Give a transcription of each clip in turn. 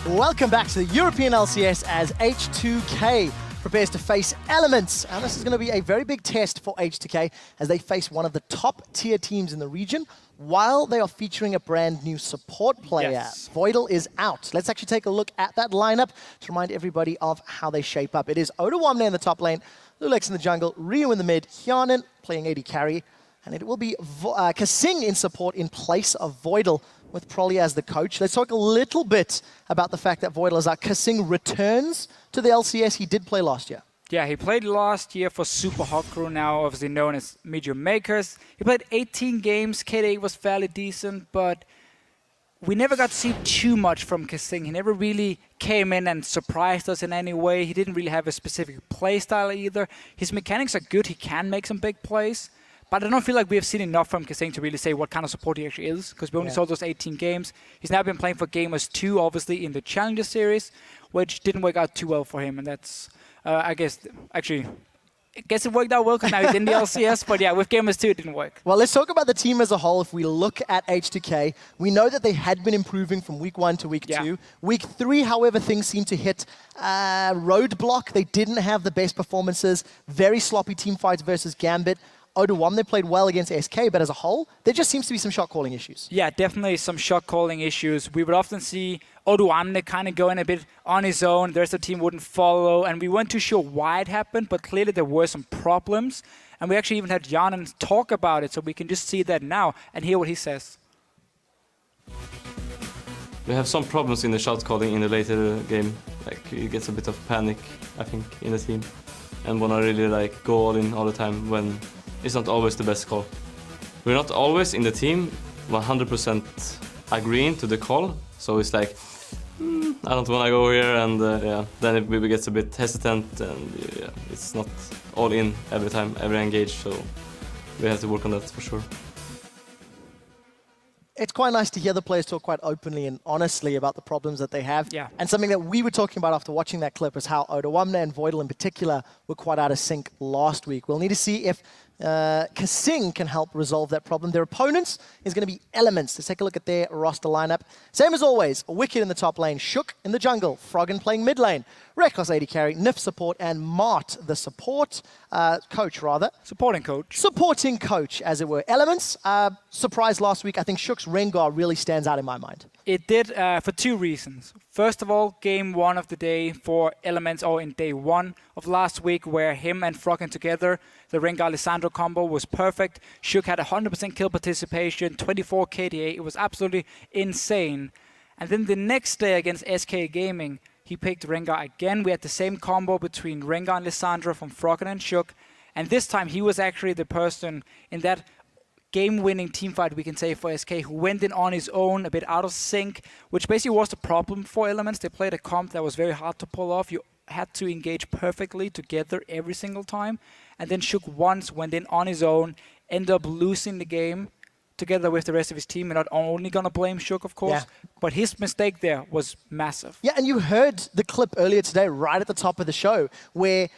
Welcome back to the European LCS as H2k prepares to face Elements. And this is going to be a very big test for H2k as they face one of the top tier teams in the region while they are featuring a brand new support player. Yes. Voidal is out. Let's actually take a look at that lineup to remind everybody of how they shape up. It is Odawamne in the top lane, Lulex in the jungle, Ryu in the mid, Hyanin playing AD carry, and it will be Kasing in support in place of Voidal, with Prolly as the coach. Let's talk a little bit about the fact that Voidal is out. Kasing returns to the LCS. He did play last year. Yeah, he played last year for Super Hot Crew, now obviously known as Medium Makers. He played 18 games. KD was fairly decent, but we never got to see too much from Kasing. He never really came in and surprised us in any way. He didn't really have a specific play style either. His mechanics are good. He can make some big plays. But I don't feel like we have seen enough from Kasing to really say what kind of support he actually is, because we only saw those 18 games. He's now been playing for Gamers 2, obviously, in the Challenger Series, which didn't work out too well for him. And that's, I guess it worked out well because now he's in the LCS. But yeah, with Gamers 2, it didn't work. Well, let's talk about the team as a whole. If we look at H2k, we know that they had been improving from week 1 to week 2. Week 3, however, things seemed to hit roadblock. They didn't have the best performances. Very sloppy team fights versus Gambit. Odawamne played well against SK, but as a whole, there just seems to be some shot calling issues. Yeah, definitely some shot calling issues. We would often see Odawamne kind of going a bit on his own. The rest of the team wouldn't follow, and we weren't too sure why it happened, but clearly there were some problems. And we actually even had Hyanin talk about it, so we can just see that now and hear what he says. We have some problems in the shot calling in the later game. Like, it gets a bit of panic, I think, in the team. And wanna really like go all in all the time when it's not always the best call. We're not always in the team 100% agreeing to the call, so it's like, I don't want to go here, and then it gets a bit hesitant, and it's not all in every time, every engage, so we have to work on that for sure. It's quite nice to hear the players talk quite openly and honestly about the problems that they have. Yeah. And something that we were talking about after watching that clip is how Odawamne and Voidal in particular were quite out of sync last week. We'll need to see if Kasing can help resolve that problem. Their opponents is going to be Elements. Let's take a look at their roster lineup. Same as always, Wicked in the top lane, Shook in the jungle, Froggen playing mid lane, Reckless AD carry, Nif support, and Mart the support coach, rather. Supporting coach. Supporting coach, as it were. Elements, surprise last week. I think Shook's Rengar really stands out in my mind. It did for 2 reasons. First of all, game 1 of the day for Elements, or in day 1 of last week, where him and Froggen together, the Rengar-Lissandra combo was perfect. Shook had 100% kill participation, 24 KDA. It was absolutely insane. And then the next day against SK Gaming, he picked Rengar again. We had the same combo between Rengar and Lissandra from Froggen and Shook. And this time he was actually the person in that game-winning teamfight, we can say, for SK, who went in on his own, a bit out of sync, which basically was the problem for Elements. They played a comp that was very hard to pull off. You had to engage perfectly together every single time. And then Shook once went in on his own, ended up losing the game together with the rest of his team. We're not only going to blame Shook, of course, but his mistake there was massive. Yeah, and you heard the clip earlier today, right at the top of the show, where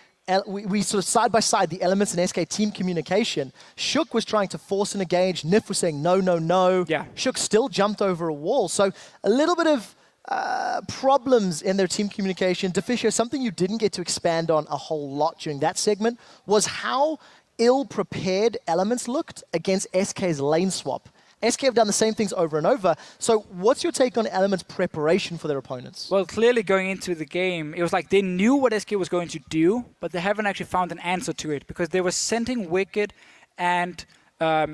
we sort of side by side the Elements and SK team communication. Shook was trying to force an engage. Nif was saying no, no, no. Yeah. Shook still jumped over a wall. So a little bit of problems in their team communication. Deficio, something you didn't get to expand on a whole lot during that segment was how ill-prepared Elements looked against SK's lane swap. SK have done the same things over and over. So what's your take on Elements' preparation for their opponents? Well, clearly going into the game, it was like they knew what SK was going to do, but they haven't actually found an answer to it, because they were sending Wicked and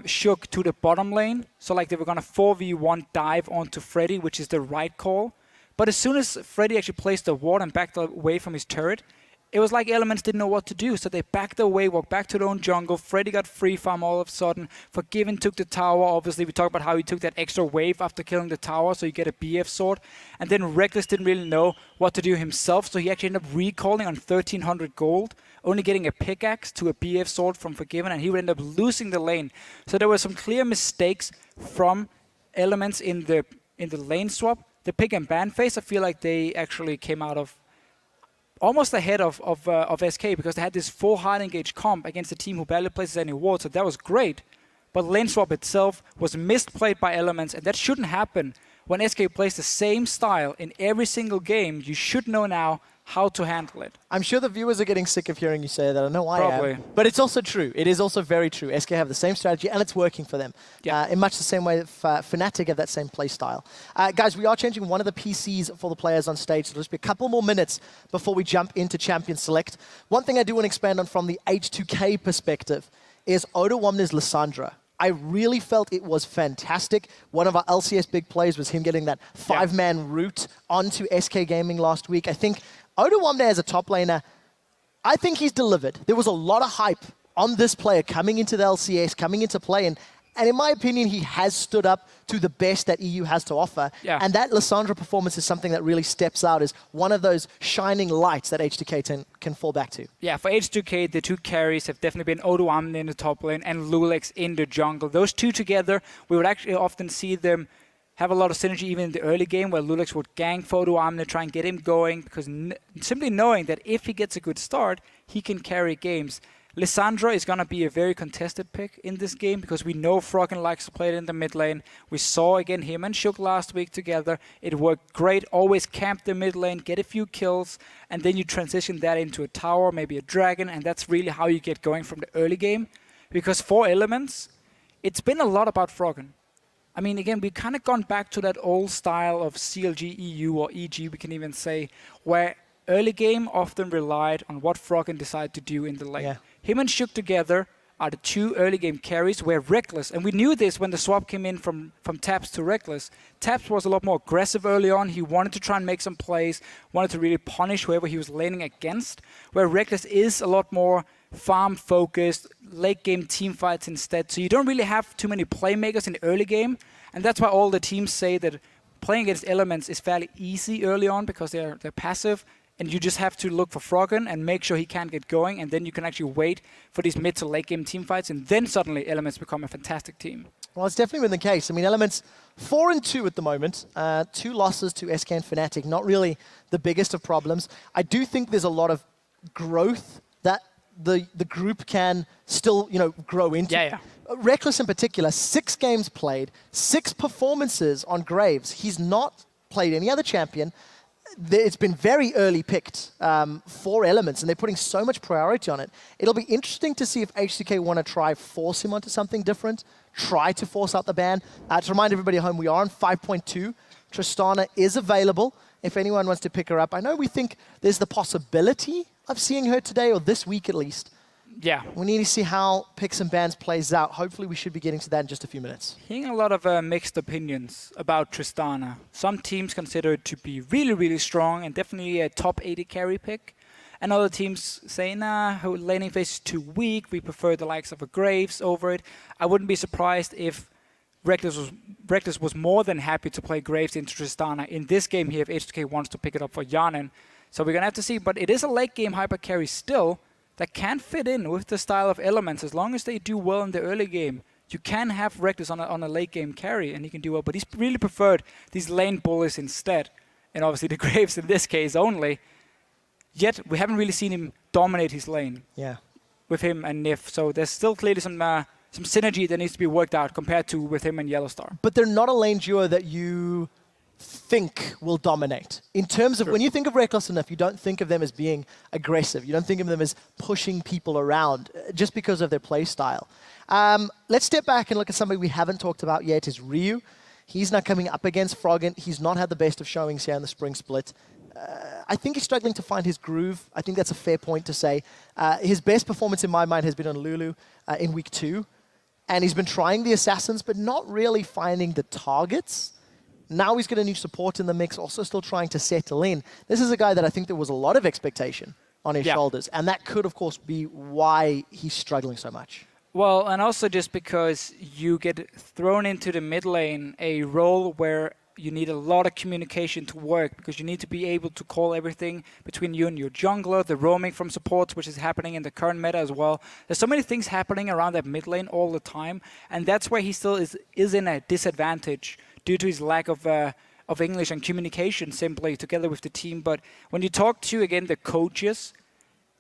Shook to the bottom lane. So like they were going to 4v1 dive onto Freddy, which is the right call. But as soon as Freddy actually placed the ward and backed away from his turret, it was like Elements didn't know what to do, so they backed away, walked back to their own jungle. Freddy got free farm all of a sudden. Forgiven took the tower. Obviously, we talked about how he took that extra wave after killing the tower, so you get a BF sword. And then Reckless didn't really know what to do himself, so he actually ended up recalling on 1300 gold, only getting a pickaxe to a BF sword from Forgiven, and he would end up losing the lane. So there were some clear mistakes from Elements in the lane swap. The pick and ban phase, I feel like they actually came out of almost ahead of SK, because they had this full hard engage comp against a team who barely places any ward, so that was great. But lane swap itself was misplayed by Elements, and that shouldn't happen when SK plays the same style in every single game, you should know now how to handle it. I'm sure the viewers are getting sick of hearing you say that. I know I Probably. am. But it's also true. It is also very true. SK have the same strategy, and it's working for them. Yeah. In much the same way that Fnatic have that same play style. Guys, we are changing one of the PCs for the players on stage. So there'll just be a couple more minutes before we jump into Champion Select. One thing I do want to expand on from the H2k perspective is Oda1's Lissandra. I really felt it was fantastic. One of our LCS big plays was him getting that 5-man route onto SK Gaming last week. I think Oda1 as a top laner, I think he's delivered. There was a lot of hype on this player coming into the LCS, coming into play, and in my opinion, he has stood up to the best that EU has to offer. Yeah. And that Lissandra performance is something that really steps out as one of those shining lights that H2k can fall back to. Yeah, for H2k, the two carries have definitely been Oda1 in the top lane and Lulex in the jungle. Those two together, we would actually often see them have a lot of synergy even in the early game where Lulex would gank for Oda1 to try and get him going because simply knowing that if he gets a good start, he can carry games. Lissandra is going to be a very contested pick in this game because we know Froggen likes to play it in the mid lane. We saw again him and Shook last week together. It worked great. Always camp the mid lane, get a few kills, and then you transition that into a tower, maybe a dragon, and that's really how you get going from the early game. Because for Elements, it's been a lot about Froggen. I mean, again, we've kind of gone back to that old style of CLG EU or EG, we can even say, where early game often relied on what Froggen decided to do in the lane. Yeah. Him and Shook together are the two early game carries where Reckless, and we knew this when the swap came in from Taps to Reckless. Taps was a lot more aggressive early on. He wanted to try and make some plays, wanted to really punish whoever he was laning against, where Reckless is a lot more farm focused, late game team fights instead. So you don't really have too many playmakers in the early game, and that's why all the teams say that playing against Elements is fairly easy early on because they're passive. And you just have to look for Froggen and make sure he can't get going, and then you can actually wait for these mid to late game team fights, and then suddenly Elements become a fantastic team. Well, it's definitely been the case. I mean, Elements 4-2 at the moment, 2 losses to SK and Fnatic, not really the biggest of problems. I do think there's a lot of growth that the group can still, grow into. Yeah. Reckless in particular, 6 games played, 6 performances on Graves. He's not played any other champion. It's been very early picked for Elements, and they're putting so much priority on it. It'll be interesting to see if H2k want to try force him onto something different, try to force out the ban. To remind everybody at home, we are on 5.2. Tristana is available if anyone wants to pick her up. I know we think there's the possibility of seeing her today, or this week at least. Yeah. We need to see how picks and bans plays out. Hopefully we should be getting to that in just a few minutes. Hearing a lot of mixed opinions about Tristana. Some teams consider it to be really, really strong and definitely a top 80 carry pick. And other teams say, nah, her laning phase is too weak. We prefer the likes of a Graves over it. I wouldn't be surprised if Reckless was more than happy to play Graves into Tristana in this game here if H2k wants to pick it up for Yanin. So we're going to have to see. But it is a late game hyper carry still that can fit in with the style of Elements. As long as they do well in the early game, you can have Reckless on a late game carry and he can do well. But he's really preferred these lane bullies instead. And obviously the Graves in this case only. Yet we haven't really seen him dominate his lane with him and Nif. So there's still clearly some synergy that needs to be worked out compared to with him and Yellowstar. But they're not a lane duo that you think will dominate. In terms of, when you think of Reckless enough, you don't think of them as being aggressive. You don't think of them as pushing people around just because of their play style. Let's step back and look at somebody we haven't talked about yet, is Ryu. He's now coming up against Froggen. He's not had the best of showings here in the spring split. I think he's struggling to find his groove. I think that's a fair point to say. His best performance in my mind has been on Lulu in week 2. And he's been trying the assassins, but not really finding the targets. Now he's got a new support in the mix, also still trying to settle in. This is a guy that I think there was a lot of expectation on his shoulders. And that could, of course, be why he's struggling so much. Well, and also just because you get thrown into the mid lane, a role where you need a lot of communication to work, because you need to be able to call everything between you and your jungler, the roaming from supports, which is happening in the current meta as well. There's so many things happening around that mid lane all the time, and that's where he still is in a disadvantage due to his lack of English and communication simply together with the team. But when you talk to, again, the coaches,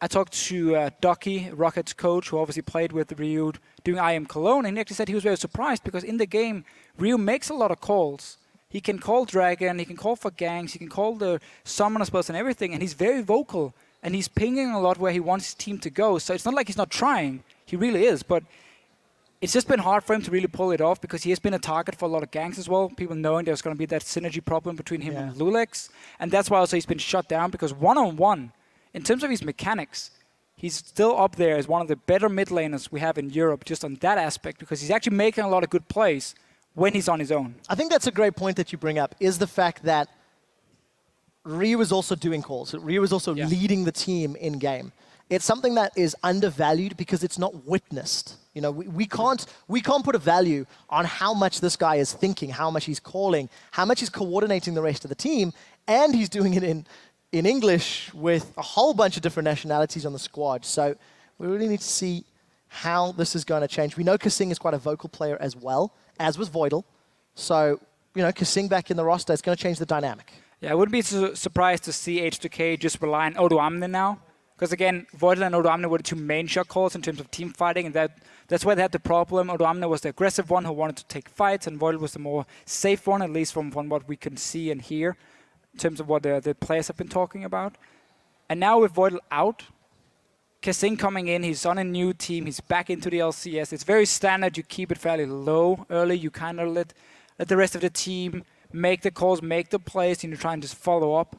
I talked to Ducky, Rocket's coach, who obviously played with Ryu doing IM Cologne, and he actually said he was very surprised because in the game, Ryu makes a lot of calls. He can call Dragon, he can call for ganks, he can call the summoner spells and everything, and he's very vocal. And he's pinging a lot where he wants his team to go. So it's not like he's not trying. He really is. But it's just been hard for him to really pull it off because he has been a target for a lot of ganks as well. People knowing there's going to be that synergy problem between him and Lulex. And that's why also he's been shut down because one-on-one, in terms of his mechanics, he's still up there as one of the better mid laners we have in Europe just on that aspect because he's actually making a lot of good plays when he's on his own. I think that's a great point that you bring up, is the fact that Ryu is also doing calls. Ryu is also leading the team in game. It's something that is undervalued because it's not witnessed. You know, we can't put a value on how much this guy is thinking, how much he's calling, how much he's coordinating the rest of the team, and he's doing it in English with a whole bunch of different nationalities on the squad. So we really need to see how this is going to change. We know Kasing is quite a vocal player as well, as was Voidal. So, you know, Kasing back in the roster is going to change the dynamic. Yeah, I wouldn't be surprised to see H2k just rely on Odoamne now. Because again, Voidal and Odoamne were the two main shot calls in terms of team fighting, and that's where they had the problem. Odoamne was the aggressive one who wanted to take fights, and Voidal was the more safe one, at least from what we can see and hear, in terms of what the players have been talking about. And now with Voidal out, Kasing coming in, he's on a new team, he's back into the LCS. It's very standard, you keep it fairly low early, you kind of let the rest of the team make the calls, make the plays, and you try and just follow up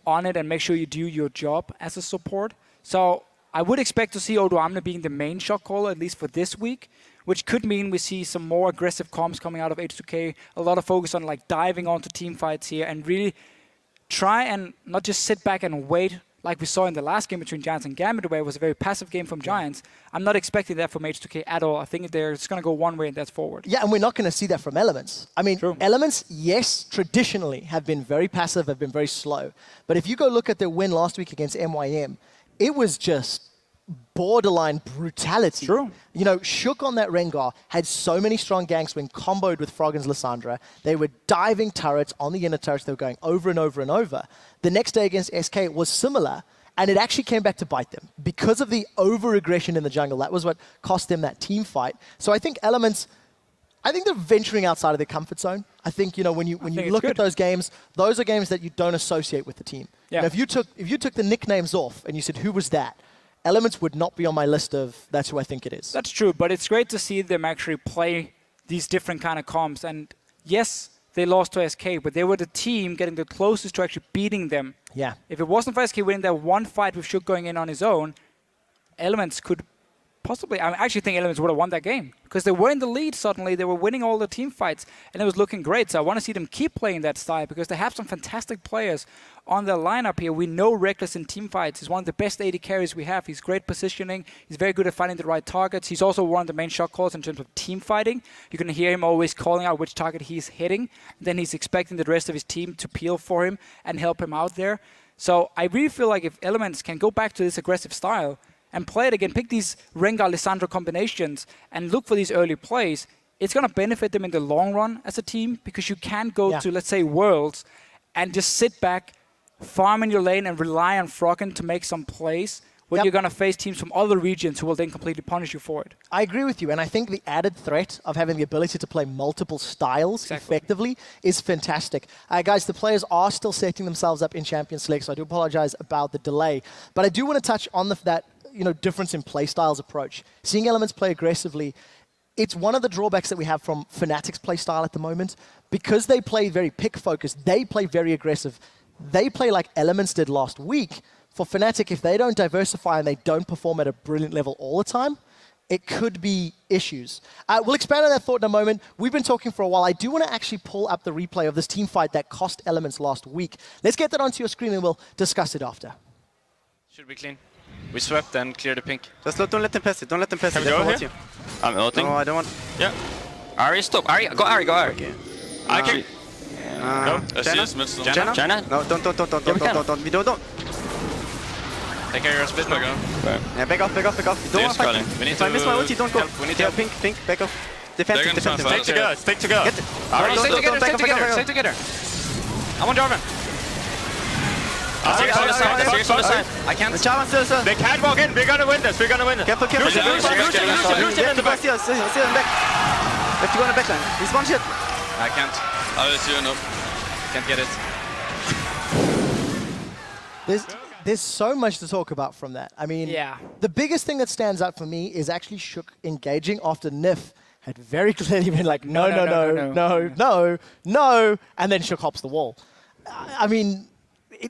on it and make sure you do your job as a support. So I would expect to see Odoamne being the main shot caller, at least for this week, which could mean we see some more aggressive comps coming out of H2k, a lot of focus on like diving onto team fights here and really try and not just sit back and wait like we saw in the last game between Giants and Gambit, where it was a very passive game from Giants. I'm not expecting that from H2k at all. I think they're just going to go one way and that's forward. Yeah, and we're not going to see that from Elements. I mean, True. Elements, yes, traditionally have been very passive, have been very slow. But if you go look at their win last week against MYM, it was just borderline brutality. True. You know, Shook on that Rengar had so many strong ganks when comboed with Froggen's Lissandra. They were diving turrets on the inner turrets. They were going over and over and over. The next day against SK it was similar, and it actually came back to bite them because of the over-aggression in the jungle. That was what cost them that team fight. So I think Elements, I think they're venturing outside of their comfort zone. I think, you know, when you look at those games, those are games that you don't associate with the team. Yeah. You know, if you took the nicknames off and you said, who was that? Elements would not be on my list of that's who I think it is. That's true, but it's great to see them actually play these different kind of comps. And yes, they lost to SK, but they were the team getting the closest to actually beating them. Yeah. If it wasn't for SK winning that one fight with Shook going in on his own, Elements could possibly, I actually think Elements would have won that game because they were in the lead suddenly. They were winning all the team fights and it was looking great. So I want to see them keep playing that style because they have some fantastic players on their lineup here. We know Reckless in team fights is one of the best AD carries we have. He's great positioning. He's very good at finding the right targets. He's also one of the main shot calls in terms of team fighting. You can hear him always calling out which target he's hitting. Then he's expecting the rest of his team to peel for him and help him out there. So I really feel like if Elements can go back to this aggressive style and play it again, pick these Rengar-Lissandra combinations and look for these early plays, it's going to benefit them in the long run as a team because you can't go to, let's say, Worlds and just sit back, farm in your lane and rely on Froggen to make some plays when you're going to face teams from other regions who will then completely punish you for it. I agree with you, and I think the added threat of having the ability to play multiple styles effectively is fantastic. Guys, the players are still setting themselves up in Champions League, so I do apologize about the delay. But I do want to touch on that difference in play styles approach. Seeing Elements play aggressively, it's one of the drawbacks that we have from Fnatic's play style at the moment. Because they play very pick-focused, they play very aggressive. They play like Elements did last week. For Fnatic, if they don't diversify and they don't perform at a brilliant level all the time, it could be issues. We'll expand on that thought in a moment. We've been talking for a while. I do want to actually pull up the replay of this team fight that cost Elements last week. Let's get that onto your screen and we'll discuss it after. Should be clean. We swept and cleared the pink. Just don't let them pass it. Don't let them pass it. Can we go here? I'm ulting. No, I don't want. Yeah. Ari, stop. Ari, go Ari, go Ari. Okay. I can. Go. Jenna? Jenna? No, don't. We don't. Take care of your split. Yeah, back off. You don't want to fight. If I miss my ulti, don't go. We need help. Pink, back off. Defensive. Stick together. Ari, stay together. I'm on Jarvan. Six on the side. I can't. They can't walk in. We're gonna win this. Careful. Lucian in the back. See in the back. Have to go in the backline. He's one shit. I can't. I will see you enough. Can't get it. There's so much to talk about from that. I mean, Yeah. the biggest thing that stands out for me is actually Shook engaging after Nif had very clearly been like, no, and then Shook hops the wall. I mean,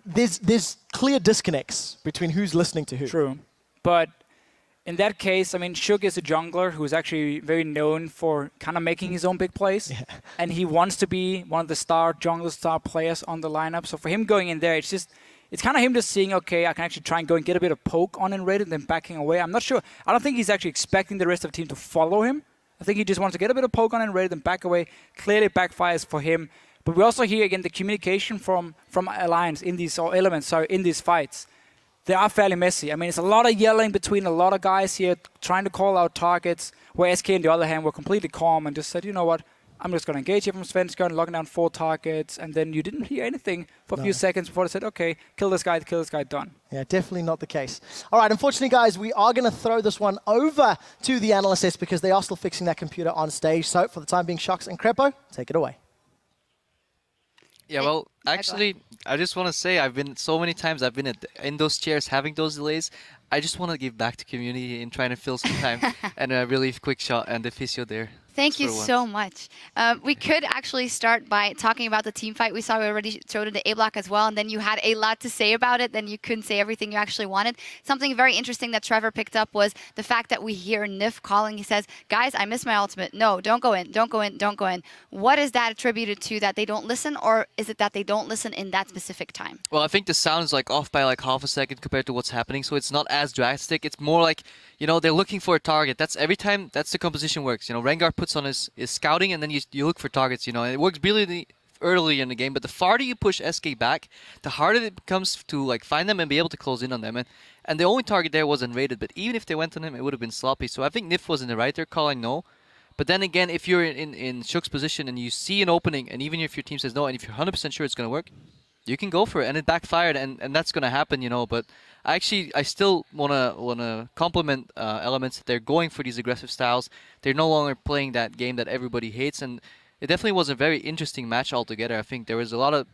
there's clear disconnects between who's listening to who. True. But in that case, I mean, Shook is a jungler who's actually very known for kind of making his own big plays. Yeah. And he wants to be one of the jungler star players on the lineup. So for him going in there, it's kind of him just seeing, okay, I can actually try and go and get a bit of poke on in raid and then backing away. I'm not sure. I don't think he's actually expecting the rest of the team to follow him. I think he just wants to get a bit of poke on in raid and back away. Clearly backfires for him. But we also hear, again, the communication from Alliance in these, or Elements, sorry, in these fights. They are fairly messy. I mean, it's a lot of yelling between a lot of guys here trying to call out targets, where SK, on the other hand, were completely calm and just said, you know what, I'm just going to engage here from Svenska and locking down 4 targets, and then you didn't hear anything for a few seconds before they said, okay, kill this guy, done. Yeah, definitely not the case. All right, unfortunately, guys, we are going to throw this one over to the analysts because they are still fixing that computer on stage. So for the time being, Shocks and Crepo, take it away. Yeah, well, actually, I just want to say so many times I've been in those chairs having those delays. I just want to give back to community and trying to fill some time and a really quick shot and the physio there. Thank you so much. We could actually start by talking about the team fight. We saw we already showed in the A block as well, and then you had a lot to say about it. Then you couldn't say everything you actually wanted. Something very interesting that Trevor picked up was the fact that we hear Nif calling. He says, guys, I missed my ultimate. No, don't go in, don't go in, don't go in. What is that attributed to, that they don't listen, or is it that they don't listen in that specific time? Well, I think the sound is like off by like half a second compared to what's happening, so it's not as drastic. It's more like, you know, they're looking for a target. That's every time that's the composition works. You know, Rengar puts on his scouting, and then you look for targets, you know, and it works really early in the game. But the farther you push SK back, the harder it becomes to like find them and be able to close in on them. And the only target there wasn't raided, but even if they went on him, it would have been sloppy. So I think Nif was in the right there calling no. But then again, if you're in Shook's position and you see an opening, and even if your team says no, and if you're 100% sure it's going to work, you can go for it, and it backfired, and that's going to happen, you know. But I still wanna compliment Elements. They're going for these aggressive styles. They're no longer playing that game that everybody hates, and it definitely was a very interesting match altogether. I think there was a lot of.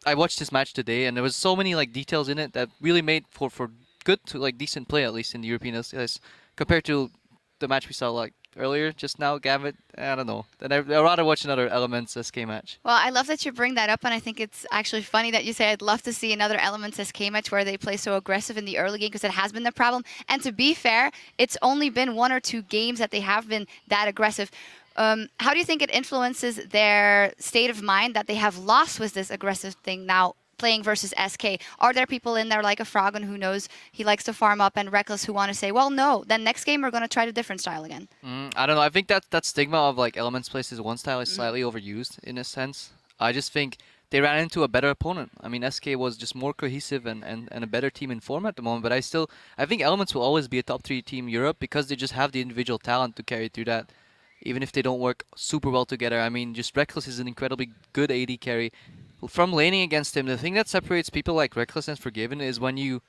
I watched this match today, and there was so many like details in it that really made for good to like decent play, at least in the European LCS, compared to the match we saw like earlier just now, Gavit. I don't know. Then I'd rather watch another Elements SK match. Well, I love that you bring that up, and I think it's actually funny that you say I'd love to see another Elements SK match where they play so aggressive in the early game, because it has been the problem. And to be fair, it's only been 1 or 2 games that they have been that aggressive. How do you think it influences their state of mind that they have lost with this aggressive thing now, playing versus SK? Are there people in there like a Froggen who knows he likes to farm up, and Reckless who want to say, well, no, then next game we're going to try a different style again? I don't know. I think that stigma of like Elements plays one style is slightly overused in a sense. I just think they ran into a better opponent. I mean, SK was just more cohesive and a better team in form at the moment. But I think Elements will always be a top 3 team in Europe because they just have the individual talent to carry through that, even if they don't work super well together. I mean, just Reckless is an incredibly good AD carry. From laning against him, the thing that separates people like Reckless and Forgiven is when you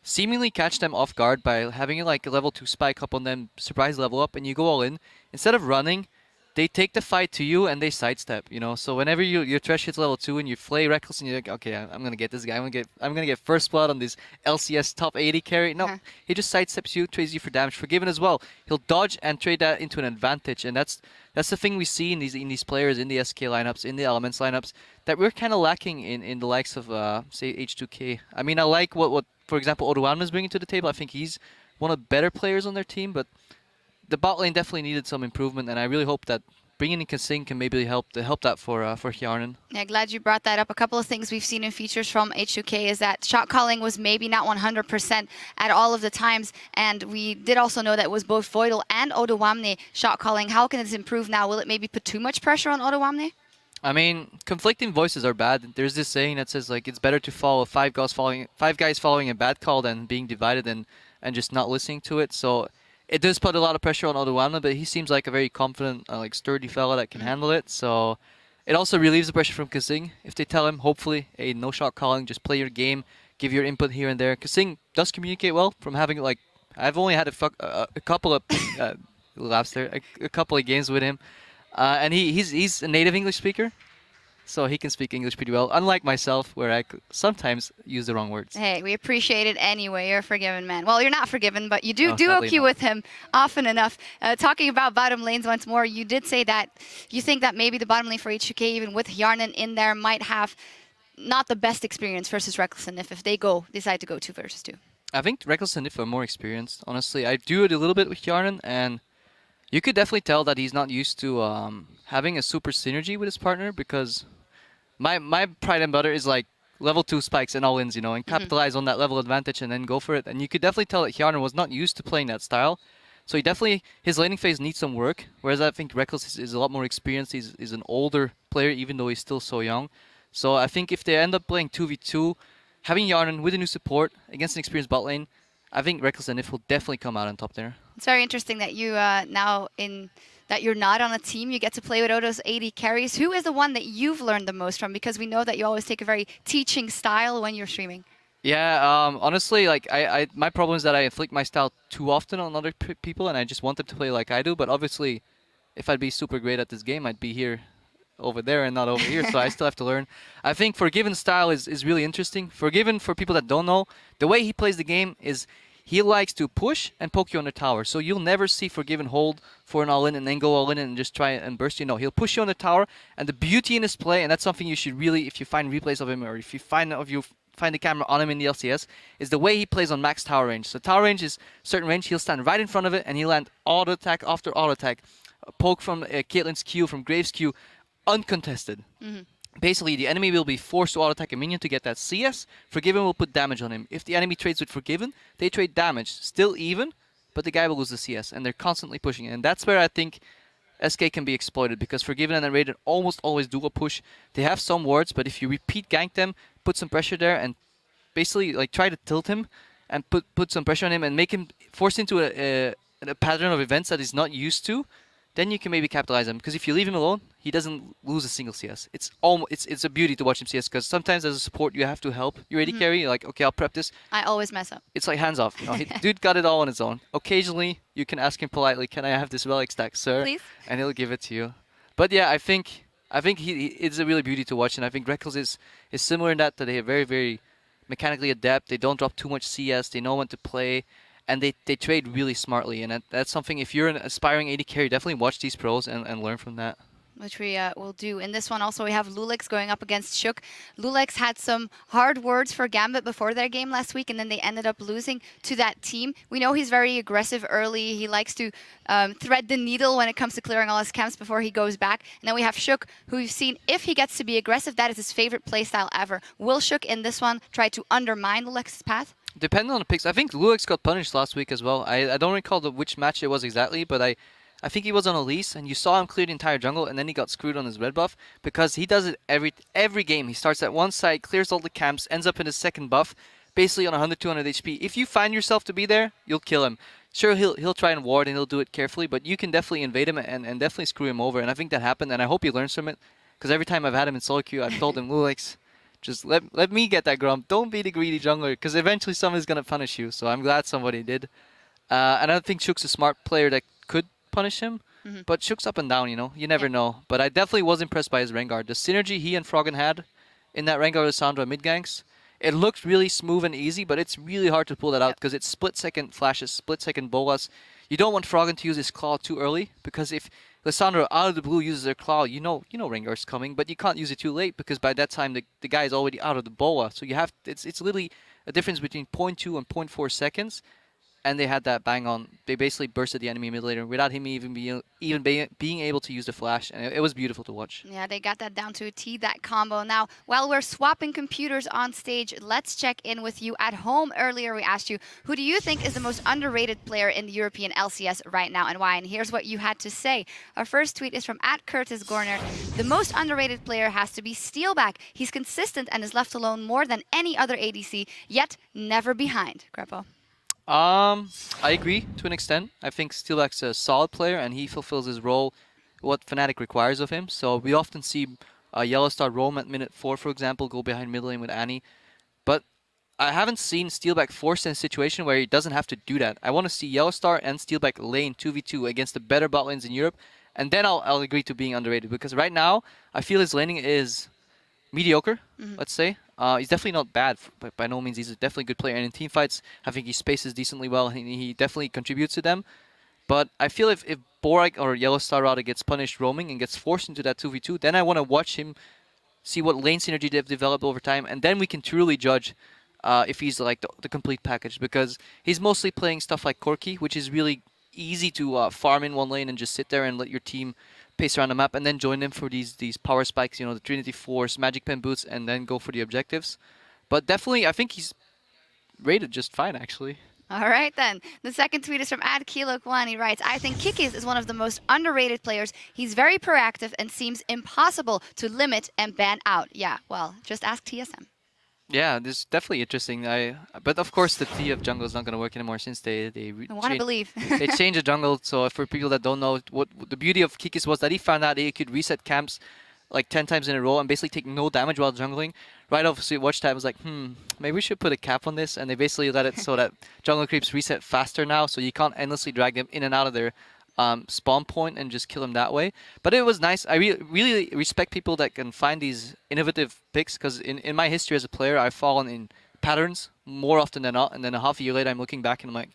seemingly catch them off guard by having like a level 2 spike up on them, surprise level up, and you go all in. Instead of running, they take the fight to you and they sidestep, you know. So whenever your Thresh hits level 2 and you flay Reckless and you're like, okay, I'm gonna get this guy, I'm gonna get first blood on this LCS top 80 carry. No, he just sidesteps you, trades you for damage. Forgiven as well. He'll dodge and trade that into an advantage, and that's the thing we see in these players, in the SK lineups, in the Elements lineups, that we're kind of lacking in the likes of say H2k. I mean, I like what for example Odoamne is bringing to the table. I think he's one of the better players on their team, but the bot lane definitely needed some improvement, and I really hope that bringing in Kasing can maybe help that for Hjarnan. Yeah, glad you brought that up. A couple of things we've seen in features from H2k is that shot calling was maybe not 100% at all of the times, and we did also know that it was both Voidal and Odoamne shot calling. How can this improve now? Will it maybe put too much pressure on Odoamne? I mean, conflicting voices are bad. There's this saying that says like it's better to follow five guys following a bad call than being divided and just not listening to it. So it does put a lot of pressure on Odoamne, but he seems like a very confident, like sturdy fella that can handle it. So it also relieves the pressure from Kasing if they tell him, hopefully, hey, no shot calling, just play your game, give your input here and there. Kasing does communicate well from having like I've only had a couple of laughs there, a couple of games with him. And he's a native English speaker. so he can speak English pretty well, unlike myself, where I sometimes use the wrong words. Hey, we appreciate it anyway. You're a forgiven man. Well, you're not forgiven, but you do No, duo sadly queue not. with him often enough. Talking about bottom lanes once more, you did say that you think that maybe the bottom lane for H2k, even with Yarnan in there, might have not the best experience versus Reckless and if they decide to go 2 versus 2. I think Reckless and Nif are more experienced, honestly. I do it a little bit with Yarnan, and you could definitely tell that he's not used to having a super synergy with his partner, because my pride and butter is like level 2 spikes and all-ins, you know, and capitalize on that level advantage and then go for it. And you could definitely tell that Yarnan was not used to playing that style. So his laning phase needs some work, whereas I think Reckless is a lot more experienced. He's an older player, even though he's still so young. So I think if they end up playing 2v2, having Yarnan with a new support against an experienced bot lane, I think Reckless and Nif will definitely come out on top there. It's very interesting that you that you're not on a team. You get to play with Odo's 80 carries. Who is the one that you've learned the most from? Because we know that you always take a very teaching style when you're streaming. Yeah, honestly, like my problem is that I inflict my style too often on other people, and I just want them to play like I do. But obviously, if I'd be super great at this game, I'd be here over there and not over here, so I still have to learn. I think Forgiven's style is really interesting. Forgiven, for people that don't know, the way he plays the game is he likes to push and poke you on the tower. So you'll never see Forgiven hold for an all-in and then go all-in and just try and burst you. No, he'll push you on the tower, and the beauty in his play, and that's something you should really, if you find replays of him, or if you find the camera on him in the LCS, is the way he plays on max tower range. So tower range is certain range, he'll stand right in front of it and he'll land auto attack after auto attack. A poke from Caitlyn's Q, from Graves' Q, uncontested. Basically, the enemy will be forced to auto-attack a minion to get that CS. Forgiven will put damage on him. If the enemy trades with Forgiven, they trade damage. Still even, but the guy will lose the CS, and they're constantly pushing it. And that's where I think SK can be exploited, because Forgiven and Raiden almost always do a push. They have some wards, but if you repeat gank them, put some pressure there, and basically like try to tilt him, and put some pressure on him, and make him forced into a pattern of events that he's not used to, then you can maybe capitalize him. Because if you leave him alone, he doesn't lose a single CS. It's a beauty to watch him CS, because sometimes as a support you have to help your AD carry. You're like, okay, I'll prep this. I always mess up. It's like hands off. You know, dude got it all on his own. Occasionally you can ask him politely, "Can I have this relic stack, sir?" Please. And he'll give it to you. But yeah, I think it's a really beauty to watch, and I think Reckless is similar in that they are very, very mechanically adept. They don't drop too much CS. They know when to play. And they trade really smartly, and that's something, if you're an aspiring AD carry, definitely watch these pros and learn from that. Which we will do. In this one also we have Lulix going up against Shook. Lulix had some hard words for Gambit before their game last week, and then they ended up losing to that team. We know he's very aggressive early. He likes to thread the needle when it comes to clearing all his camps before he goes back. And then we have Shook, who we've seen, if he gets to be aggressive, that is his favorite playstyle ever. Will Shook in this one try to undermine Lulix's path? Depending on the picks, I think Lulix got punished last week as well. I don't recall which match it was exactly, but I think he was on Elise, and you saw him clear the entire jungle, and then he got screwed on his red buff, because he does it every game. He starts at one side, clears all the camps, ends up in his second buff, basically on 100, 200 HP. If you find yourself to be there, you'll kill him. Sure, he'll try and ward, and he'll do it carefully, but you can definitely invade him and definitely screw him over, and I think that happened, and I hope he learns from it, because every time I've had him in solo queue, I've told him, Lulix, just let me get that Grump. Don't be the greedy jungler, because eventually someone's going to punish you. So I'm glad somebody did. And I think Shook's a smart player that could punish him. But Shook's up and down, you know. You never know. But I definitely was impressed by his Rengar. The synergy he and Froggen had in that Rengar Lissandra mid ganks, it looked really smooth and easy, but it's really hard to pull that out, because it's split-second flashes, split-second bolas. You don't want Froggen to use his claw too early, because if Lissandra out of the blue uses their claw, you know Rengar's coming, but you can't use it too late, because by that time the guy is already out of the bola. So you have it's literally a difference between 0.2 and 0.4 seconds, and they had that bang on. They basically bursted the enemy mid laner without him even being able to use the flash, and it was beautiful to watch. Yeah, they got that down to a T, that combo. Now, while we're swapping computers on stage, let's check in with you at home. Earlier, we asked you, who do you think is the most underrated player in the European LCS right now, and why? And here's what you had to say. Our first tweet is from @CurtisGorner. The most underrated player has to be Steelback. He's consistent and is left alone more than any other ADC, yet never behind. Greppo. I agree to an extent. I think Steelback's a solid player, and he fulfills his role, what Fnatic requires of him. So we often see Yellowstar roam at minute 4, for example, go behind mid lane with Annie. But I haven't seen Steelback forced in a situation where he doesn't have to do that. I want to see Yellowstar and Steelback lane 2v2 against the better bot lanes in Europe, and then I'll agree to being underrated. Because right now, I feel his laning is mediocre, let's say. He's definitely not bad, but by no means he's a definitely good player. And in team fights, I think he spaces decently well. He definitely contributes to them. But I feel if Borak or Yellow Star rather gets punished roaming and gets forced into that 2v2, then I want to watch him, see what lane synergy they've developed over time, and then we can truly judge if he's like the complete package. Because he's mostly playing stuff like Corki, which is really easy to farm in one lane and just sit there and let your team pace around the map, and then join them for these power spikes, you know, the Trinity Force, Magic Pen boots, and then go for the objectives. But definitely, I think he's rated just fine, actually. All right, then. The second tweet is from @Kilo1. He writes, I think Kikis is one of the most underrated players. He's very proactive and seems impossible to limit and ban out. Yeah, well, just ask TSM. Yeah, this is definitely interesting. But of course, the TF jungle is not going to work anymore since they I want to believe. they changed the jungle. So for people that don't know, what the beauty of Kikis was that he found out he could reset camps like 10 times in a row and basically take no damage while jungling. Right off Sweet Watch Time was like, maybe we should put a cap on this. And they basically let it so that jungle creeps reset faster now, so you can't endlessly drag them in and out of their spawn point and just kill them that way. But it was nice. I really respect people that can find these innovative picks, because in my history as a player, I've fallen in patterns more often than not. And then a half a year later, I'm looking back and I'm like,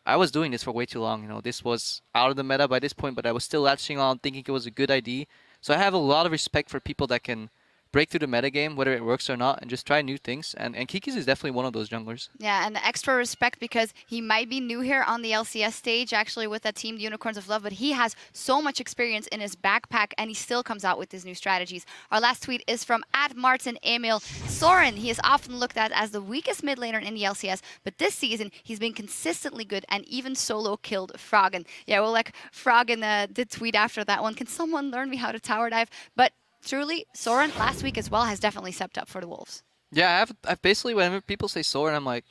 I was doing this for way too long. You know, this was out of the meta by this point, but I was still latching on, thinking it was a good idea. So I have a lot of respect for people that can break through the metagame, whether it works or not, and just try new things. And Kikis is definitely one of those junglers. Yeah, and extra respect because he might be new here on the LCS stage, actually, with that team, the Unicorns of Love, but he has so much experience in his backpack, and he still comes out with his new strategies. Our last tweet is from @MartinEmil Soren. He is often looked at as the weakest mid laner in the LCS, but this season, he's been consistently good and even solo killed Froggen. Yeah, well, like, Froggen did tweet after that one, can someone learn me how to tower dive? But truly, Soren last week as well has definitely stepped up for the Wolves. Yeah, I've basically, whenever people say Soren, I'm like,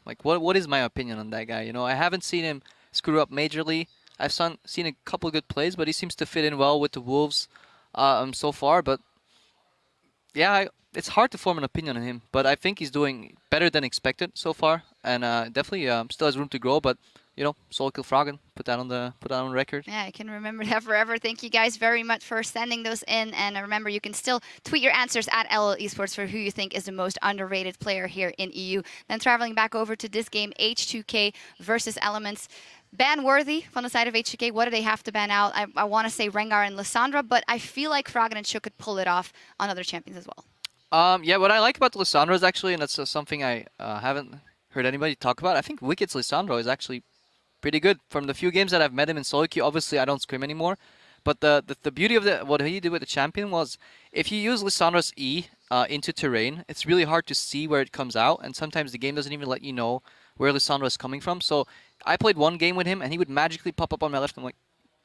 like what is my opinion on that guy? You know, I haven't seen him screw up majorly. I've seen a couple good plays, but he seems to fit in well with the Wolves so far. But yeah, it's hard to form an opinion on him. But I think he's doing better than expected so far, and definitely still has room to grow. But you know, solo kill Froggen, put that on record. Yeah, I can remember that forever. Thank you guys very much for sending those in. And remember, you can still tweet your answers @LL Esports for who you think is the most underrated player here in EU. Then traveling back over to this game, H2k versus Elements. Ban worthy from the side of H2k. What do they have to ban out? I want to say Rengar and Lissandra, but I feel like Froggen and Shook could pull it off on other champions as well. Yeah, what I like about Lissandra is actually, and that's something I haven't heard anybody talk about, I think Wicked's Lissandra is actually pretty good. From the few games that I've met him in solo queue, obviously I don't scrim anymore, but the beauty of what he did with the champion was, if you use Lissandra's E into terrain, it's really hard to see where it comes out, and sometimes the game doesn't even let you know where Lissandra is coming from. So I played one game with him, and he would magically pop up on my left. I'm like,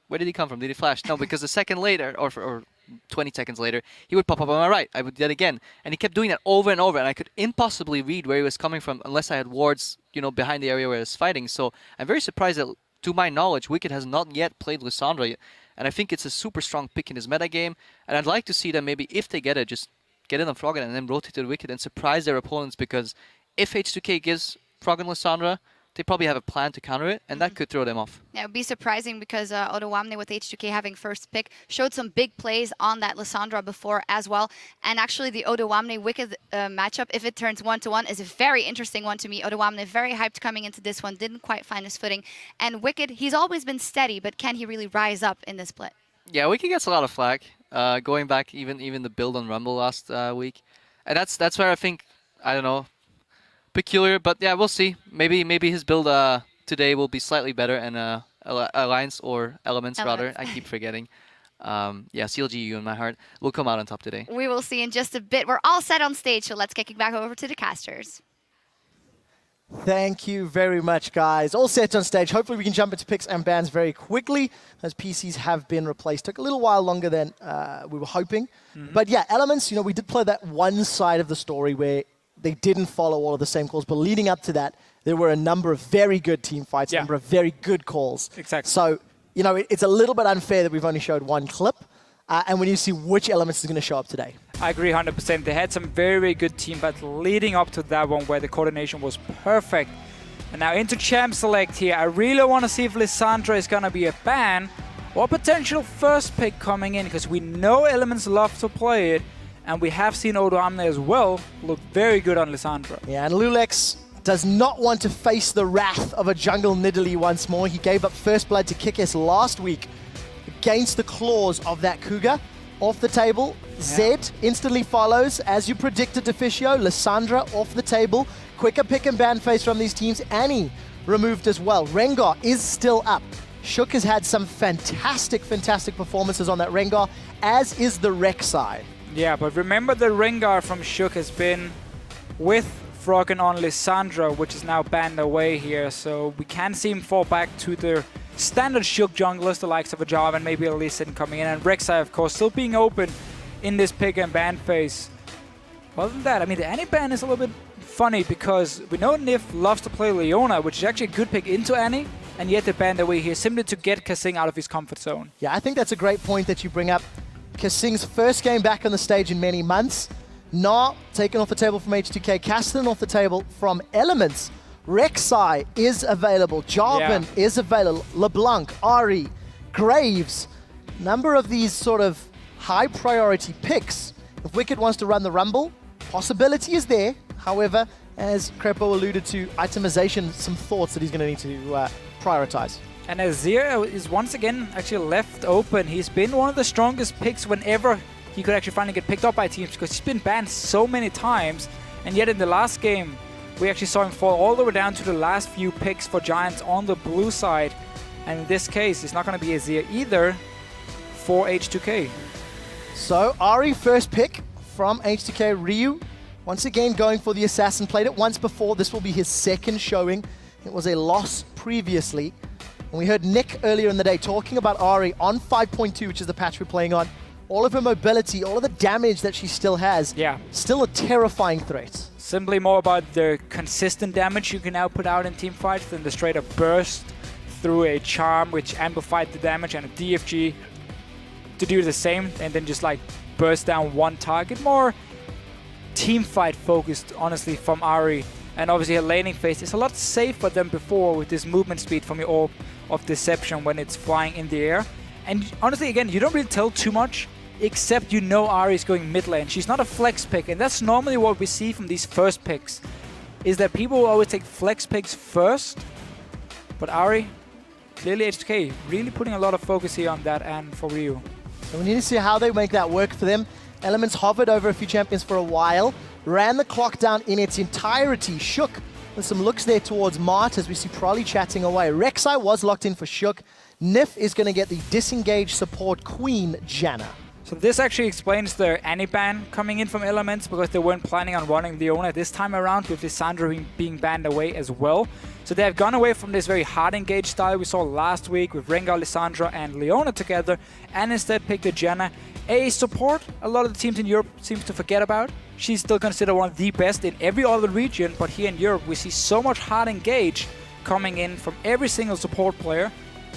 where did he come from? Did he flash? No, because a second later, or 20 seconds later, he would pop up on my right. I would do that again. And he kept doing that over and over, and I could impossibly read where he was coming from unless I had wards, you know, behind the area where he was fighting. So I'm very surprised that, to my knowledge, Wicked has not yet played Lissandra, and I think it's a super strong pick in his metagame. And I'd like to see them, maybe, if they get it, just get in on Froggen and then rotate to Wicked and surprise their opponents, because if H2k gives Froggen Lissandra, they probably have a plan to counter it, and that could throw them off. Yeah, it would be surprising because Odawamne with H2k having first pick showed some big plays on that Lissandra before as well. And actually the Odawamne Wicked matchup, if it turns 1-1, is a very interesting one to me. Odawamne very hyped coming into this one, didn't quite find his footing. And Wicked, he's always been steady, but can he really rise up in this split? Yeah, Wicked gets a lot of flack, going back even the build on Rumble last week. And that's where I think, I don't know, peculiar, but yeah, we'll see. Maybe his build today will be slightly better, and Alliance or Elements rather. I keep forgetting. Yeah, CLGU in my heart will come out on top today. We will see in just a bit. We're all set on stage, so let's kick it back over to the casters. Thank you very much, guys. All set on stage. Hopefully we can jump into picks and bans very quickly, as PCs have been replaced. Took a little while longer than we were hoping. But yeah, Elements, you know, we did play that one side of the story where they didn't follow all of the same calls, but leading up to that, there were a number of very good team fights, a number of very good calls. Exactly. So, you know, it's a little bit unfair that we've only showed one clip, and we need to see which Elements is going to show up today. I agree 100%. They had some very, very good team, but leading up to that one where the coordination was perfect. And now into champ select here. I really want to see if Lissandra is going to be a ban or potential first pick coming in, because we know Elements love to play it. And we have seen Odoamne as well look very good on Lissandra. Yeah, and Lulex does not want to face the wrath of a jungle Nidalee once more. He gave up first blood to Kikis last week against the claws of that Cougar. Off the table, Zed instantly follows, as you predicted, Deficio. Lissandra off the table. Quicker pick and ban phase from these teams. Annie removed as well. Rengar is still up. Shook has had some fantastic performances on that Rengar, as is the Rek'Sai. Yeah, but remember the Rengar from Shook has been with Froggen on Lissandra, which is now banned away here, so we can see him fall back to the standard Shook junglers, the likes of a Jarvan and maybe a Lee Sin coming in, and Rek'Sai, of course, still being open in this pick and ban phase. Other than that, I mean, the Annie ban is a little bit funny because we know Nif loves to play Leona, which is actually a good pick into Annie, and yet they banned away here simply to get Kasing out of his comfort zone. Yeah, I think that's a great point that you bring up. Kasing's first game back on the stage in many months. Nah taken off the table from H2k. Castellan off the table from Elements. Rek'Sai is available. Jarvan is available. LeBlanc, Ari, Graves. Number of these sort of high priority picks. If Wicked wants to run the Rumble, possibility is there. However, as Crepo alluded to, itemization, some thoughts that he's going to need to prioritize. And Azir is once again actually left open. He's been one of the strongest picks whenever he could actually finally get picked up by teams because he's been banned so many times. And yet in the last game, we actually saw him fall all the way down to the last few picks for Giants on the blue side. And in this case, it's not going to be Azir either for H2k. So Ari first pick from H2k. Ryu once again going for the assassin. Played it once before. This will be his second showing. It was a loss previously. And we heard Nick earlier in the day talking about Ari on 5.2, which is the patch we're playing on. All of her mobility, all of the damage that she still has. Yeah. Still a terrifying threat. Simply more about the consistent damage you can now put out in team fights than the straight up burst through a charm which amplified the damage and a DFG to do the same and then just like burst down one target. More team fight focused, honestly, from Ari. And obviously her laning phase is a lot safer than before with this movement speed from your Orb of Deception when it's flying in the air. And honestly, again, you don't really tell too much, except you know Ari is going mid lane. She's not a flex pick, and that's normally what we see from these first picks, is that people will always take flex picks first. But Ari, clearly H2k, really putting a lot of focus here on that and for Ryu. So we need to see how they make that work for them. Elements hovered over a few champions for a while, ran the clock down in its entirety. Shook with some looks there towards Mart as we see Prolly chatting away. Rek'Sai was locked in for Shook. Nif is going to get the disengaged support Queen, Janna. So this actually explains the Annie ban coming in from Elements because they weren't planning on running Leona this time around with Lissandra being banned away as well. So they have gone away from this very hard engage style we saw last week with Rengar, Lissandra and Leona together and instead picked a Janna, a support a lot of the teams in Europe seems to forget about. She's still considered one of the best in every other region, but here in Europe we see so much hard engage coming in from every single support player,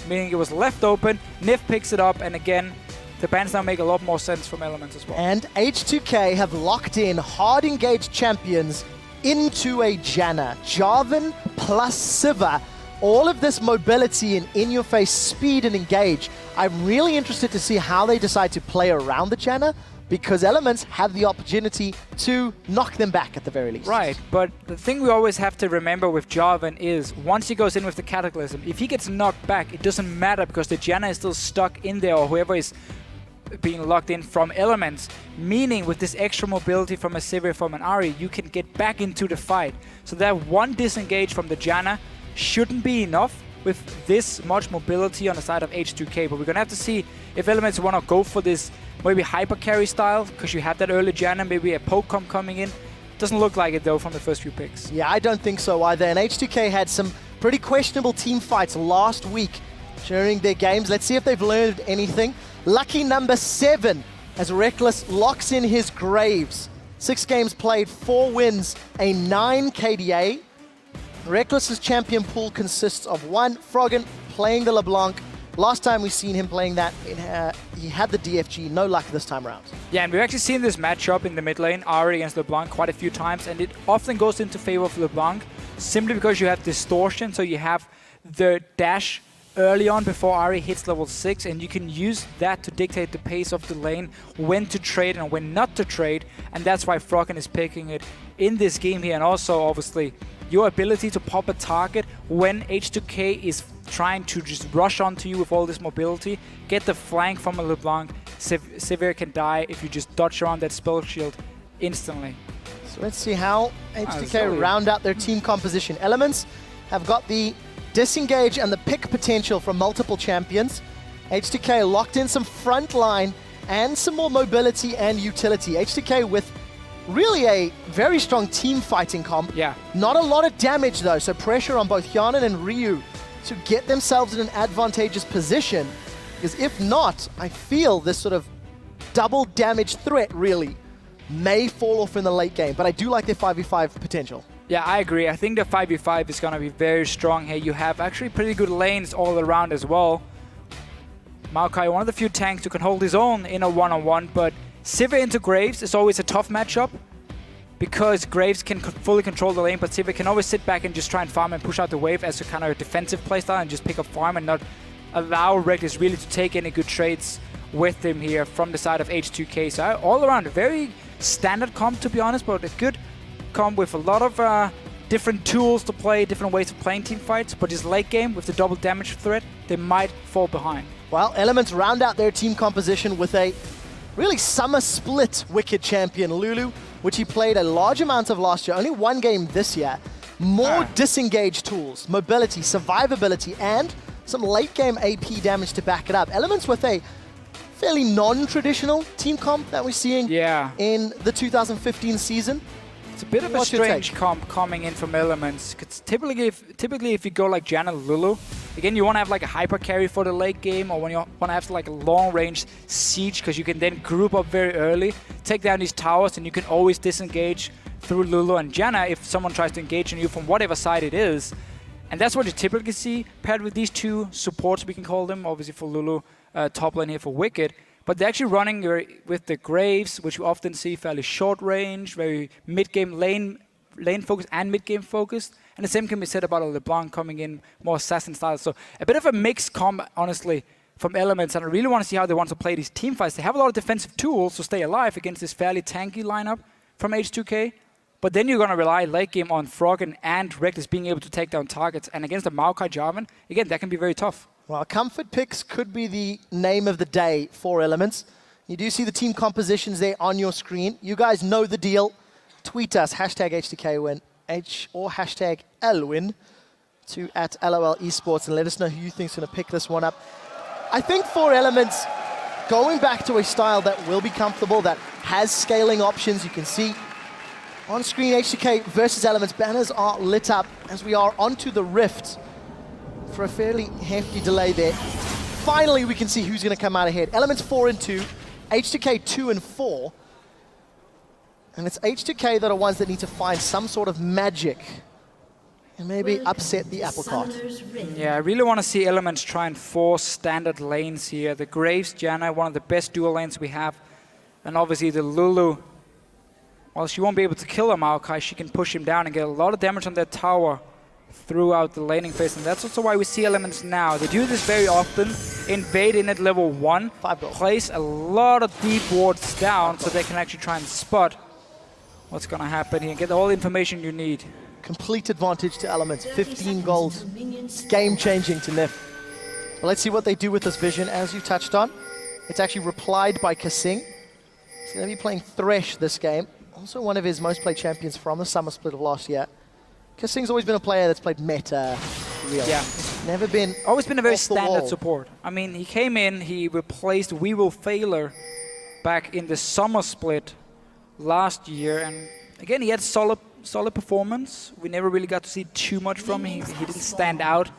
meaning it was left open. Nif picks it up, and again, the bans now make a lot more sense from Elements as well. And H2k have locked in hard engaged champions into a Janna. Jarvan plus Sivir. All of this mobility and in-your-face speed and engage. I'm really interested to see how they decide to play around the Janna, because Elements have the opportunity to knock them back at the very least. Right, but the thing we always have to remember with Jarvan is once he goes in with the Cataclysm, if he gets knocked back, it doesn't matter because the Janna is still stuck in there, or whoever is being locked in from Elements, meaning with this extra mobility from a Sivir, from an Ari, you can get back into the fight. So that one disengage from the Janna shouldn't be enough with this much mobility on the side of H2k, but we're gonna have to see if Elements want to go for this maybe hyper carry style, because you have that early Janna, maybe a Pokecom coming in. Doesn't look like it though from the first few picks. Yeah, I don't think so either, and H2k had some pretty questionable team fights last week during their games. Let's see if they've learned anything. Lucky number 7 as Reckless locks in his Graves. 6 games played, 4 wins, a 9 KDA. Reckless's champion pool consists of 1 Froggen playing the LeBlanc. Last time we've seen him playing that, he had the DFG, no luck this time around. Yeah, and we've actually seen this matchup in the mid lane, Ari against LeBlanc, quite a few times, and it often goes into favor of LeBlanc simply because you have distortion, so you have the dash early on before Ari hits level 6, and you can use that to dictate the pace of the lane, when to trade and when not to trade, and that's why Froggen is picking it in this game here. And also, obviously, your ability to pop a target when H2k is trying to just rush onto you with all this mobility, get the flank from a LeBlanc. Sivir can die if you just dodge around that spell shield instantly. So let's see how H2k round out their team composition. Elements have got the disengage and the pick potential from multiple champions. H2k locked in some front line and some more mobility and utility. H2k with really a very strong team fighting comp. Yeah. Not a lot of damage though, so pressure on both Hyanan and Ryu to get themselves in an advantageous position. Because if not, I feel this sort of double damage threat really may fall off in the late game. But I do like their 5v5 potential. Yeah, I agree. I think the 5v5 is going to be very strong here. You have actually pretty good lanes all around as well. Maokai, one of the few tanks who can hold his own in a one-on-one, but Sivir into Graves is always a tough matchup because Graves can fully control the lane, but Sivir can always sit back and just try and farm and push out the wave as a kind of a defensive playstyle and just pick up farm and not allow Reckless really to take any good trades with him here from the side of H2k. So all around, a very standard comp to be honest, but a good comp with a lot of different tools to play, different ways of playing team fights, but his late game with the double damage threat, they might fall behind. Well, Elements round out their team composition with a really summer split Wicked champion, Lulu, which he played a large amount of last year, only one game this year. More disengage tools, mobility, survivability, and some late game AP damage to back it up. Elements with a fairly non-traditional team comp that we're seeing in the 2015 season. It's a bit of a strange comp coming in from Elements. Because typically if you go like Janna Lulu, again, you want to have like a hyper carry for the late game, or when you want to have like a long range siege, because you can then group up very early, take down these towers, and you can always disengage through Lulu and Janna if someone tries to engage on you from whatever side it is. And that's what you typically see paired with these two supports, we can call them, obviously for Lulu, top lane here for Wicked. But they're actually running with the Graves, which you often see fairly short range, very mid-game lane focused and mid-game focused. And the same can be said about a LeBlanc coming in more assassin style. So a bit of a mixed comp, honestly, from Elements. And I really want to see how they want to play these team fights. They have a lot of defensive tools to stay alive against this fairly tanky lineup from H2k. But then you're going to rely late game on Froggen and Reckless being able to take down targets. And against the Maokai Jarvan, again, that can be very tough. Well, comfort picks could be the name of the day for Elements. You do see the team compositions there on your screen. You guys know the deal. Tweet us, #H2KWin, or #LWin to @LOL Esports, and let us know who you think's going to pick this one up. I think for Elements, going back to a style that will be comfortable, that has scaling options, you can see on screen H2k versus Elements. Banners are lit up as we are onto the Rift for a fairly hefty delay there. Finally, we can see who's going to come out ahead. Elements 4 and 2, H2k 2 and 4. And it's H2k that are ones that need to find some sort of magic and maybe upset the apple cart. Yeah, I really want to see Elements try and force standard lanes here. The Graves, Janna, one of the best dual lanes we have. And obviously the Lulu, while she won't be able to kill a Maokai, she can push him down and get a lot of damage on that tower throughout the laning phase. And that's also why we see Elements now. They do this very often, invade in at level 1, place a lot of deep wards down so they can actually try and spot what's going to happen here and get all the information you need. Complete advantage to Elements, 15 gold. It's game-changing to Nif. Well, let's see what they do with this vision, as you touched on. It's actually replied by Kasing. He's going to be playing Thresh this game. Also one of his most played champions from the summer split of last year. Kasing's always been a player that's played meta real. Yeah. Never been always been a very standard support. I mean, he came in, he replaced We Will Failer back in the summer split last year, and again, he had solid performance. We never really got to see too much from him. He didn't stand out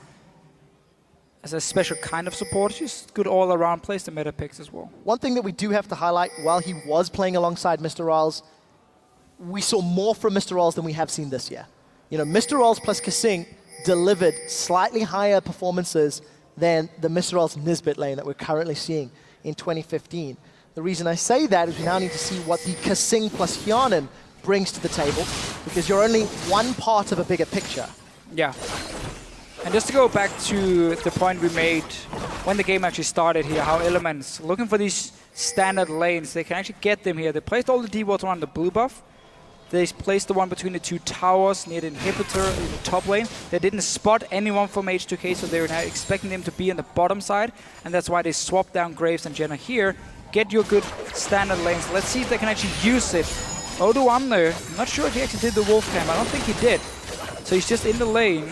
as a special kind of support. Just good all-around, plays the meta picks as well. One thing that we do have to highlight, while he was playing alongside Mr. Riles, we saw more from Mr. Riles than we have seen this year. You know, Mr. Riles plus Kasing delivered slightly higher performances than the Mr. Riles Nisbet lane that we're currently seeing in 2015. The reason I say that is we now need to see what the Kasing plus Hyanan brings to the table, because you're only one part of a bigger picture. Yeah. And just to go back to the point we made when the game actually started here, how Elements, looking for these standard lanes, they can actually get them here. They placed all the D-wards around the blue buff. They placed the one between the two towers near the inhibitor in the top lane. They didn't spot anyone from H2k, so they were now expecting them to be on the bottom side. And that's why they swapped down Graves and Jenna here. Get your good standard lanes. Let's see if they can actually use it. O2 there. I'm not sure if he actually did the wolf cam. I don't think he did. So he's just in the lane.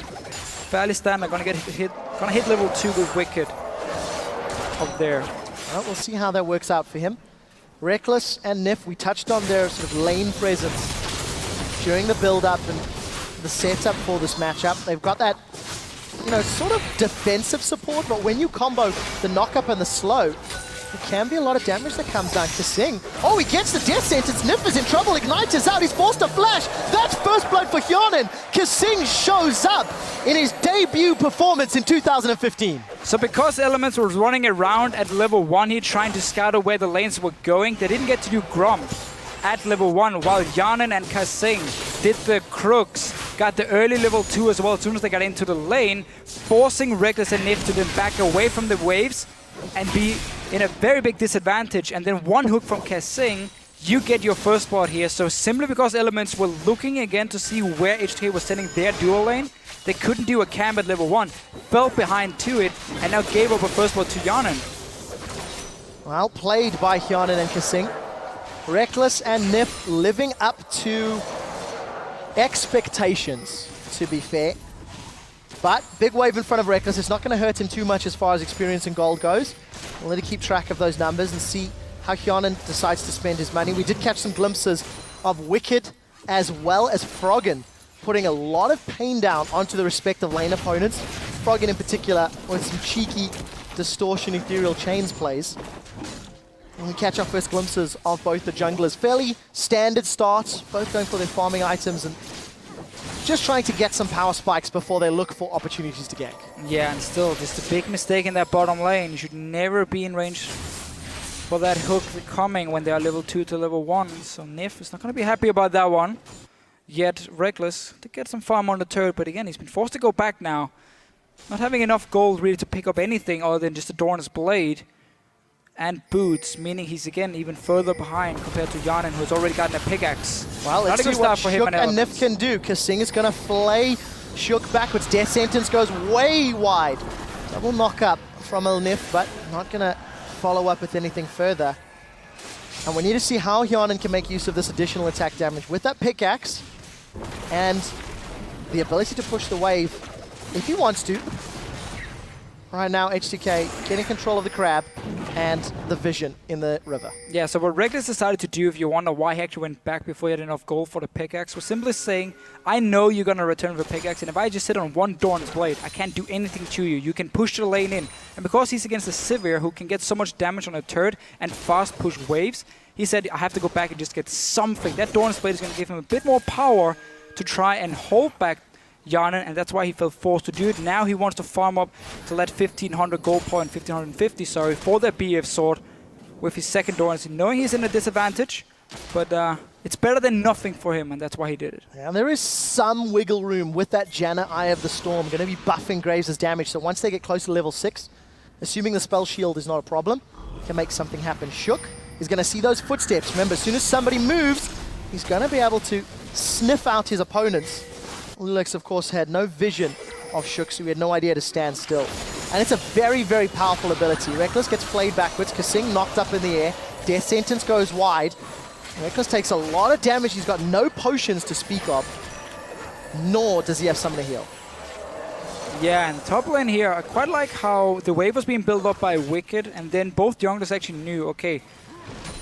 Fairly standard. Gonna hit level 2 with Wicked up there. Well, we'll see how that works out for him. Reckless and Nif, we touched on their sort of lane presence during the build-up and the setup for this matchup. They've got that, you know, sort of defensive support, but when you combo the knock-up and the slow, there can be a lot of damage that comes down. Kasing, oh, he gets the death sentence. Nif is in trouble. Ignite is out. He's forced to flash. That's first blood for Hyonin. Kasing shows up in his debut performance in 2015. So because Elements was running around at level 1 here trying to scout out where the lanes were going, they didn't get to do Gromp at level 1, while Hyonin and Kasing did the Crooks, got the early level 2 as well as soon as they got into the lane, forcing Reckless and Nif to then back away from the waves and be in a very big disadvantage. And then one hook from Kasing, you get your first spot here. So simply because Elements were looking again to see where H2k was sending their dual lane, they couldn't do a camp at level 1, fell behind to it, and now gave up a first spot to Hyonin. Well played by Hyonin and Kasing. Reckless and Nif living up to expectations, to be fair. But big wave in front of Reckless. It's not going to hurt him too much as far as experience and gold goes. We'll need to keep track of those numbers and see how Hyonin decides to spend his money. We did catch some glimpses of Wicked as well as Froggen putting a lot of pain down onto the respective lane opponents. Froggen in particular with some cheeky distortion ethereal chains plays. And we catch our first glimpses of both the junglers. Fairly standard starts, both going for their farming items and just trying to get some power spikes before they look for opportunities to gank. Yeah, and still, just a big mistake in that bottom lane. You should never be in range for that hook coming when they are level 2 to level 1. So Nif is not going to be happy about that one. Yet Reckless to get some farm on the turret, but again, he's been forced to go back now. Not having enough gold really to pick up anything other than just a Dorn's Blade and boots, meaning he's again even further behind compared to Hyonin, who's already gotten a pickaxe. Well, let's see what Shook and Nif can do. Kasing is going to flay Shook backwards. Death sentence goes way wide. Double knock up from El Nif, but not going to follow up with anything further. And we need to see how Hyonin can make use of this additional attack damage with that pickaxe and the ability to push the wave if he wants to. Right now, H2k getting control of the crab and the vision in the river. Yeah, so what Reckless decided to do, if you wonder why he actually went back before he had enough gold for the pickaxe, was simply saying, I know you're going to return with a pickaxe, and if I just sit on one Dorn's Blade, I can't do anything to you. You can push the lane in. And because he's against a Sivir who can get so much damage on a turret and fast push waves, he said, I have to go back and just get something. That Dorn's Blade is going to give him a bit more power to try and hold back Hyonin, and that's why he felt forced to do it. Now he wants to farm up to let 1500 gold point, 1550, sorry, for that BF sword with his second Dorn's, knowing he's in a disadvantage, but it's better than nothing for him, and that's why he did it. Yeah, and there is some wiggle room with that Janna Eye of the Storm, going to be buffing Graves' damage, so once they get close to level 6, assuming the spell shield is not a problem, can make something happen. Shook is going to see those footsteps. Remember, as soon as somebody moves, he's going to be able to sniff out his opponents. Lulix, of course, had no vision of Shook, so he had no idea to stand still. And it's a very, very powerful ability. Reckless gets flayed backwards. Kasing knocked up in the air. Death sentence goes wide. Reckless takes a lot of damage. He's got no potions to speak of, nor does he have someone to heal. Yeah, and top lane here, I quite like how the wave was being built up by Wicked, and then both junglers actually knew, okay,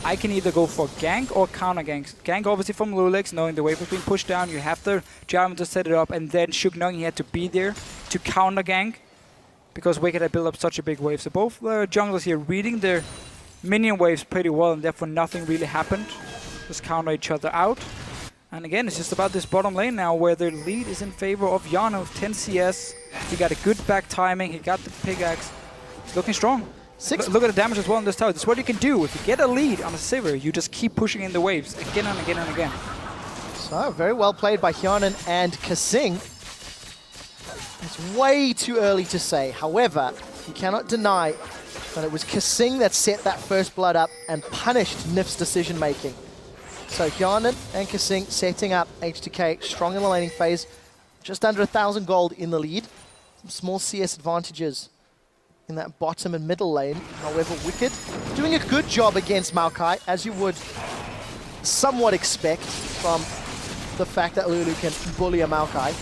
I can either go for gank or counter gank. Gank obviously from Lulix, knowing the wave was being pushed down, you have the Jarvan to set it up, and then Shook knowing he had to be there to counter gank, because Wicked had built up such a big wave. So both junglers here reading their minion waves pretty well, and therefore nothing really happened. Just counter each other out. And again, it's just about this bottom lane now, where their lead is in favor of Hyonin with 10 CS. He got a good back timing, he got the pickaxe. He's looking strong. Look at the damage as well in this tower. This is what you can do. If you get a lead on a Sivir, you just keep pushing in the waves again and again and again. So, very well played by Hyonin and Kasing. It's way too early to say. However, you cannot deny that it was Kasing that set that first blood up and punished Nif's decision making. So Hyanan and Kasing setting up H2k strong in the laning phase. Just under 1,000 gold in the lead. Some small CS advantages in that bottom and middle lane. However, Wicked doing a good job against Maokai, as you would somewhat expect from the fact that Lulu can bully a Maokai.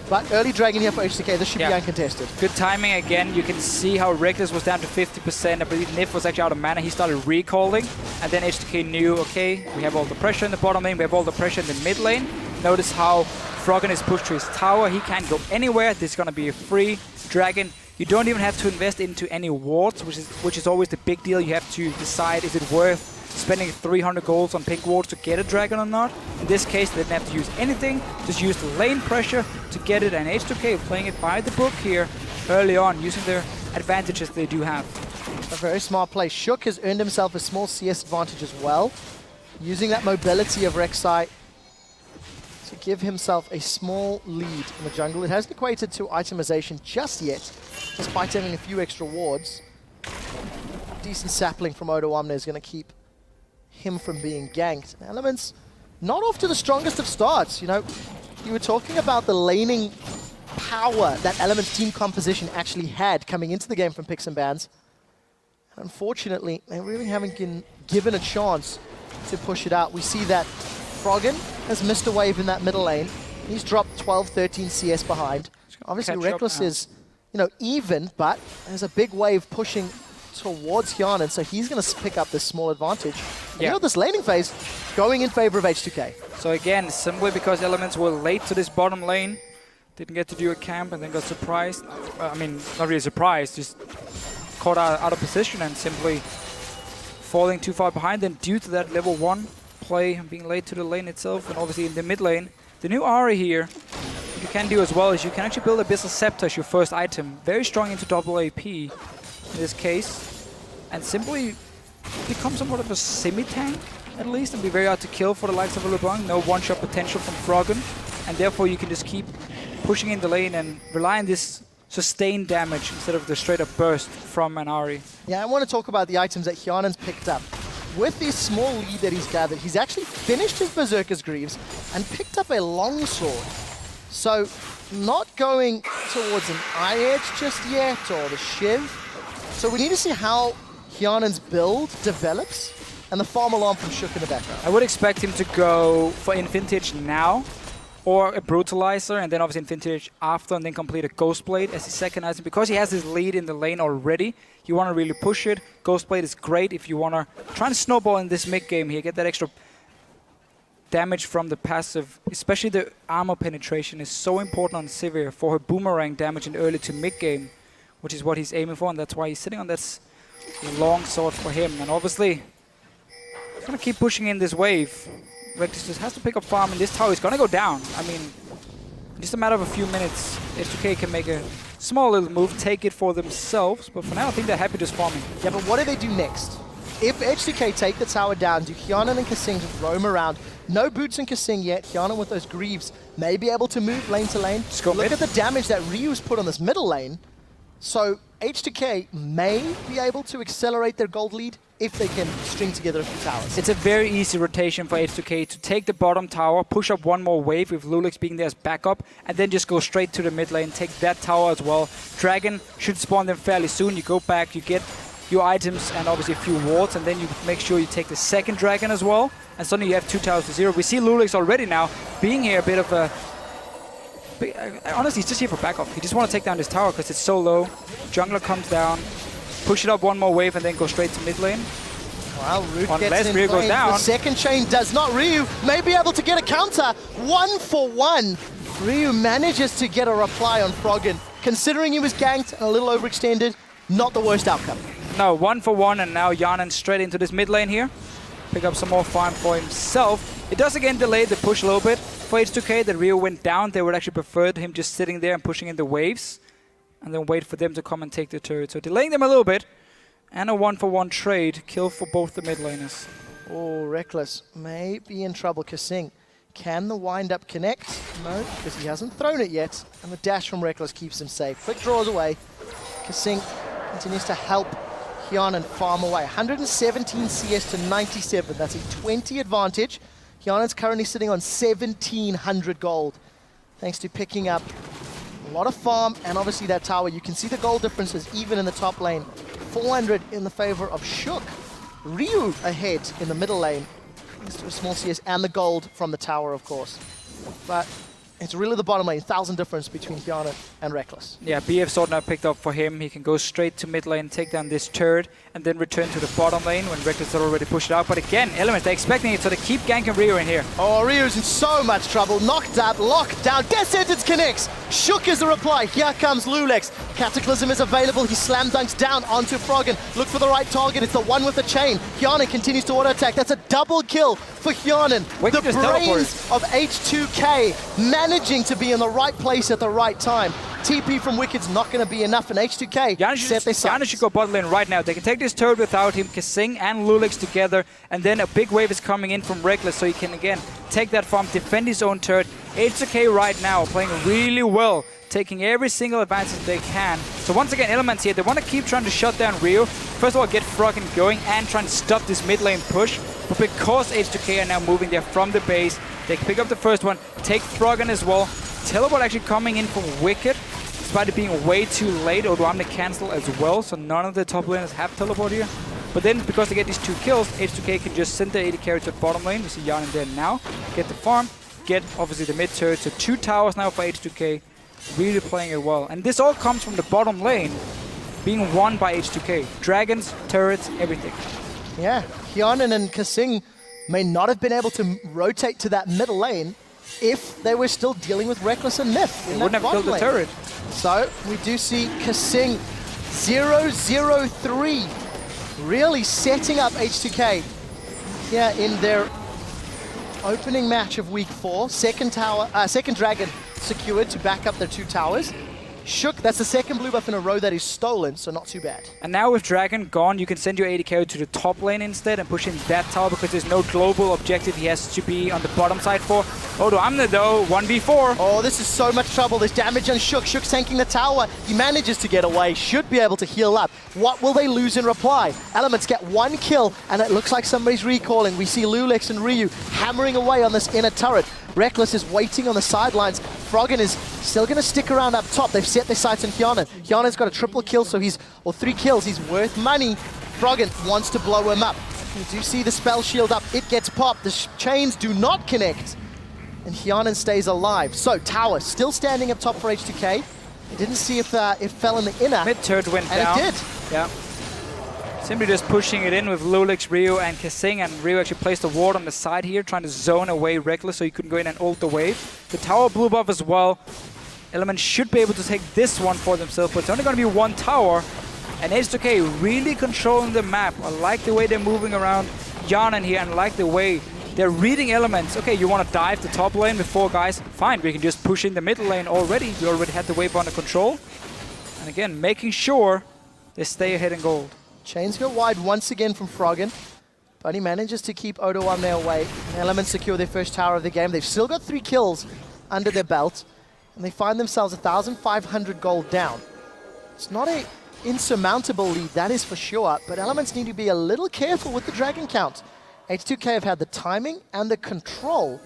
But early Dragon here for H2k, this should be uncontested. Good timing again. You can see how Reckless was down to 50%. I believe Nif was actually out of mana. He started recalling, and then H2k knew, okay, we have all the pressure in the bottom lane, we have all the pressure in the mid lane. Notice how Froggen is pushed to his tower. He can't go anywhere. This is going to be a free Dragon. You don't even have to invest into any wards, which is always the big deal. You have to decide, is it worth spending 300 golds on pink wards to get a Dragon or not? In this case, they didn't have to use anything, just use the lane pressure to get it, and H2k playing it by the book here early on, using their advantages they do have. A very smart play. Shook has earned himself a small CS advantage as well, using that mobility of Rek'Sai to give himself a small lead in the jungle. It hasn't equated to itemization just yet, despite having a few extra wards. Decent sapling from Odoamne is going to keep him from being ganked. Elements not off to the strongest of starts. You know, you were talking about the laning power that Element's team composition actually had coming into the game from Picks and Bans. Unfortunately, they really haven't been given a chance to push it out. We see that Froggen has missed a wave in that middle lane. He's dropped 12, 13 CS behind. Obviously, Reckless is, you know, even, but there's a big wave pushing towards Hyanan, so he's going to pick up this small advantage. You know, this laning phase going in favor of H2k. So again, simply because Elements were late to this bottom lane, didn't get to do a camp and then got surprised. I mean, not really surprised, just caught out of position and simply falling too far behind. Then due to that level 1 play, being late to the lane itself, and obviously in the mid lane, the new Ahri here, what you can do as well is you can actually build Abyssal Scepter as your first item. Very strong into double AP in this case, and simply become somewhat of a semi-tank at least, and be very hard to kill for the likes of a LeBlanc. No one-shot potential from Froggen, and therefore you can just keep pushing in the lane and rely on this sustained damage instead of the straight-up burst from an Ahri. Yeah, I want to talk about the items that Hyanan's picked up. With this small lead that he's gathered, he's actually finished his Berserker's Greaves and picked up a longsword. So, not going towards an Eye Edge just yet, or the Shiv. So we need to see how Hyanan's build develops, and the farm alarm from Shook in the background. I would expect him to go for Infintage now, or a Brutalizer, and then obviously Infintage after, and then complete a Ghostblade as his second item. Because he has this lead in the lane already, you want to really push it. Ghostblade is great if you want to try to snowball in this mid-game here, get that extra damage from the passive. Especially the armor penetration is so important on Sivir for her boomerang damage in early to mid-game, which is what he's aiming for, and that's why he's sitting on this long sword for him. And obviously, he's going to keep pushing in this wave. Reckless just has to pick up farm, and this tower is going to go down. I mean, just a matter of a few minutes, H2k can make a small little move, take it for themselves, but for now I think they're happy just farming. Yeah, but what do they do next? If H2k take the tower down, do Hyanan and Kasing just roam around? No boots in Kasing yet. Hyanan with those Greaves may be able to move lane to lane. Look at the damage that Ryu's put on this middle lane. So H2k may be able to accelerate their gold lead if they can string together a few towers. It's a very easy rotation for H2k to take the bottom tower, push up one more wave with Lulix being there as backup, and then just go straight to the mid lane, take that tower as well. Dragon should spawn them fairly soon. You go back, you get your items and obviously a few wards, and then you make sure you take the second dragon as well, and suddenly you have 2 towers to 0. We see Lulix already now being here a bit of a... Honestly, he's just here for backup. He just want to take down this tower because it's so low. Jungler comes down, push it up one more wave, and then go straight to mid lane. Well, Root Unless gets in Ryu goes flames. down. The second chain does not. Ryu may be able to get a counter. 1 for 1. Ryu manages to get a reply on Froggen. Considering he was ganked and a little overextended, not the worst outcome. No, 1 for 1, and now Hyanan straight into this mid lane here. Pick up some more farm for himself. It does again delay the push a little bit. For H2k, the Ryu went down. They would actually prefer him just sitting there and pushing in the waves, and then wait for them to come and take the turret. So delaying them a little bit. And a 1 for 1 trade. Kill for both the mid laners. Oh, Reckless may be in trouble. Kasing, can the wind-up connect? No, because he hasn't thrown it yet. And the dash from Reckless keeps him safe. Quick draws away. Kasing continues to help Hyanan farm away. 117 CS to 97. That's a 20 advantage. Hyanan's currently sitting on 1,700 gold. Thanks to picking up a lot of farm and obviously that tower. You can see the gold differences even in the top lane. 400 in the favor of Shook. Ryu ahead in the middle lane. Thanks to a small CS and the gold from the tower, of course. But it's really the bottom lane, 1,000 difference between Hyanan and Reckless. Yeah, BF sword now picked up for him. He can go straight to mid lane, take down this turret, and then return to the bottom lane when Reckless had already pushed it out. But again, Elements, they're expecting it, so they keep ganking Ryu in here. Oh, Ryu's in so much trouble. Knocked up, locked down. Death Sentence connects. Shook is the reply. Here comes Lulex. Cataclysm is available. He slam dunks down onto Froggen. Look for the right target. It's the one with the chain. Hyanan continues to auto attack. That's a double kill for Hyanan. The brains of H2k managing to be in the right place at the right time. TP from Wicked's not going to be enough, and H2k set their sights. Yana should go bot lane right now. They can take this turret without him, Kasing and Lulex together, and then a big wave is coming in from Reckless, so he can again take that farm, defend his own turret. H2k right now playing really well, taking every single advantage they can. So once again, Elements here, they want to keep trying to shut down Ryu. First of all, get Froggen going and try and stop this mid lane push. But because H2k are now moving there from the base, they can pick up the first one, take Froggen as well. Teleport actually coming in from Wicked. Despite it being way too late, Odoamne cancel as well, so none of the top laners have teleport here. But then, because they get these 2 kills, H2k can just send their AD carry to the bottom lane. We see Hyanan there now. Get the farm, get obviously the mid turret. So 2 towers now for H2k. Really playing it well. And this all comes from the bottom lane being won by H2k. Dragons, turrets, everything. Yeah, Hyanan and Kasing may not have been able to rotate to that middle lane if they were still dealing with Reckless and Nif. They wouldn't have killed the turret. So we do see Kasing 0-0-3 really setting up H2k here in their opening match of week 4. Second dragon secured to back up their 2 towers. Shook, that's the second blue buff in a row that is stolen, so not too bad. And now with Dragon gone, you can send your AD carry to the top lane instead and push in that tower because there's no global objective he has to be on the bottom side for. Odoamne though, 1v4. Oh, this is so much trouble. There's damage on Shook. Shook's tanking the tower. He manages to get away, should be able to heal up. What will they lose in reply? Elements get 1 kill, and it looks like somebody's recalling. We see Lulex and Ryu hammering away on this inner turret. Reckless is waiting on the sidelines. Froggen is still going to stick around up top. They've set their sights on Hyanan. Hyanan's got a triple kill, so or 3 kills. He's worth money. Froggen wants to blow him up. You do see the spell shield up. It gets popped. The chains do not connect. And Hyanan stays alive. So, tower still standing up top for H2k. I didn't see if it fell in the inner. Mid turret went down. And it did. Yeah. Simply just pushing it in with Lulex, Ryu, and Kasing, and Ryu actually placed a ward on the side here, trying to zone away Reckless so he couldn't go in and ult the wave. The tower blew buff as well. Element should be able to take this one for themselves, but it's only going to be 1 tower. And H2k really controlling the map. I like the way they're moving around Hyanan here, and I like the way they're reading Elements. Okay, you want to dive the top lane with 4 guys? Fine, we can just push in the middle lane already. We already had the wave under control. And again, making sure they stay ahead in gold. Chains go wide once again from Froggen, but he manages to keep Odoamne away. Elements secure their first tower of the game. They've still got 3 kills under their belt, and they find themselves 1,500 gold down. It's not an insurmountable lead, that is for sure, but Elements need to be a little careful with the dragon count. H2k have had the timing and the control.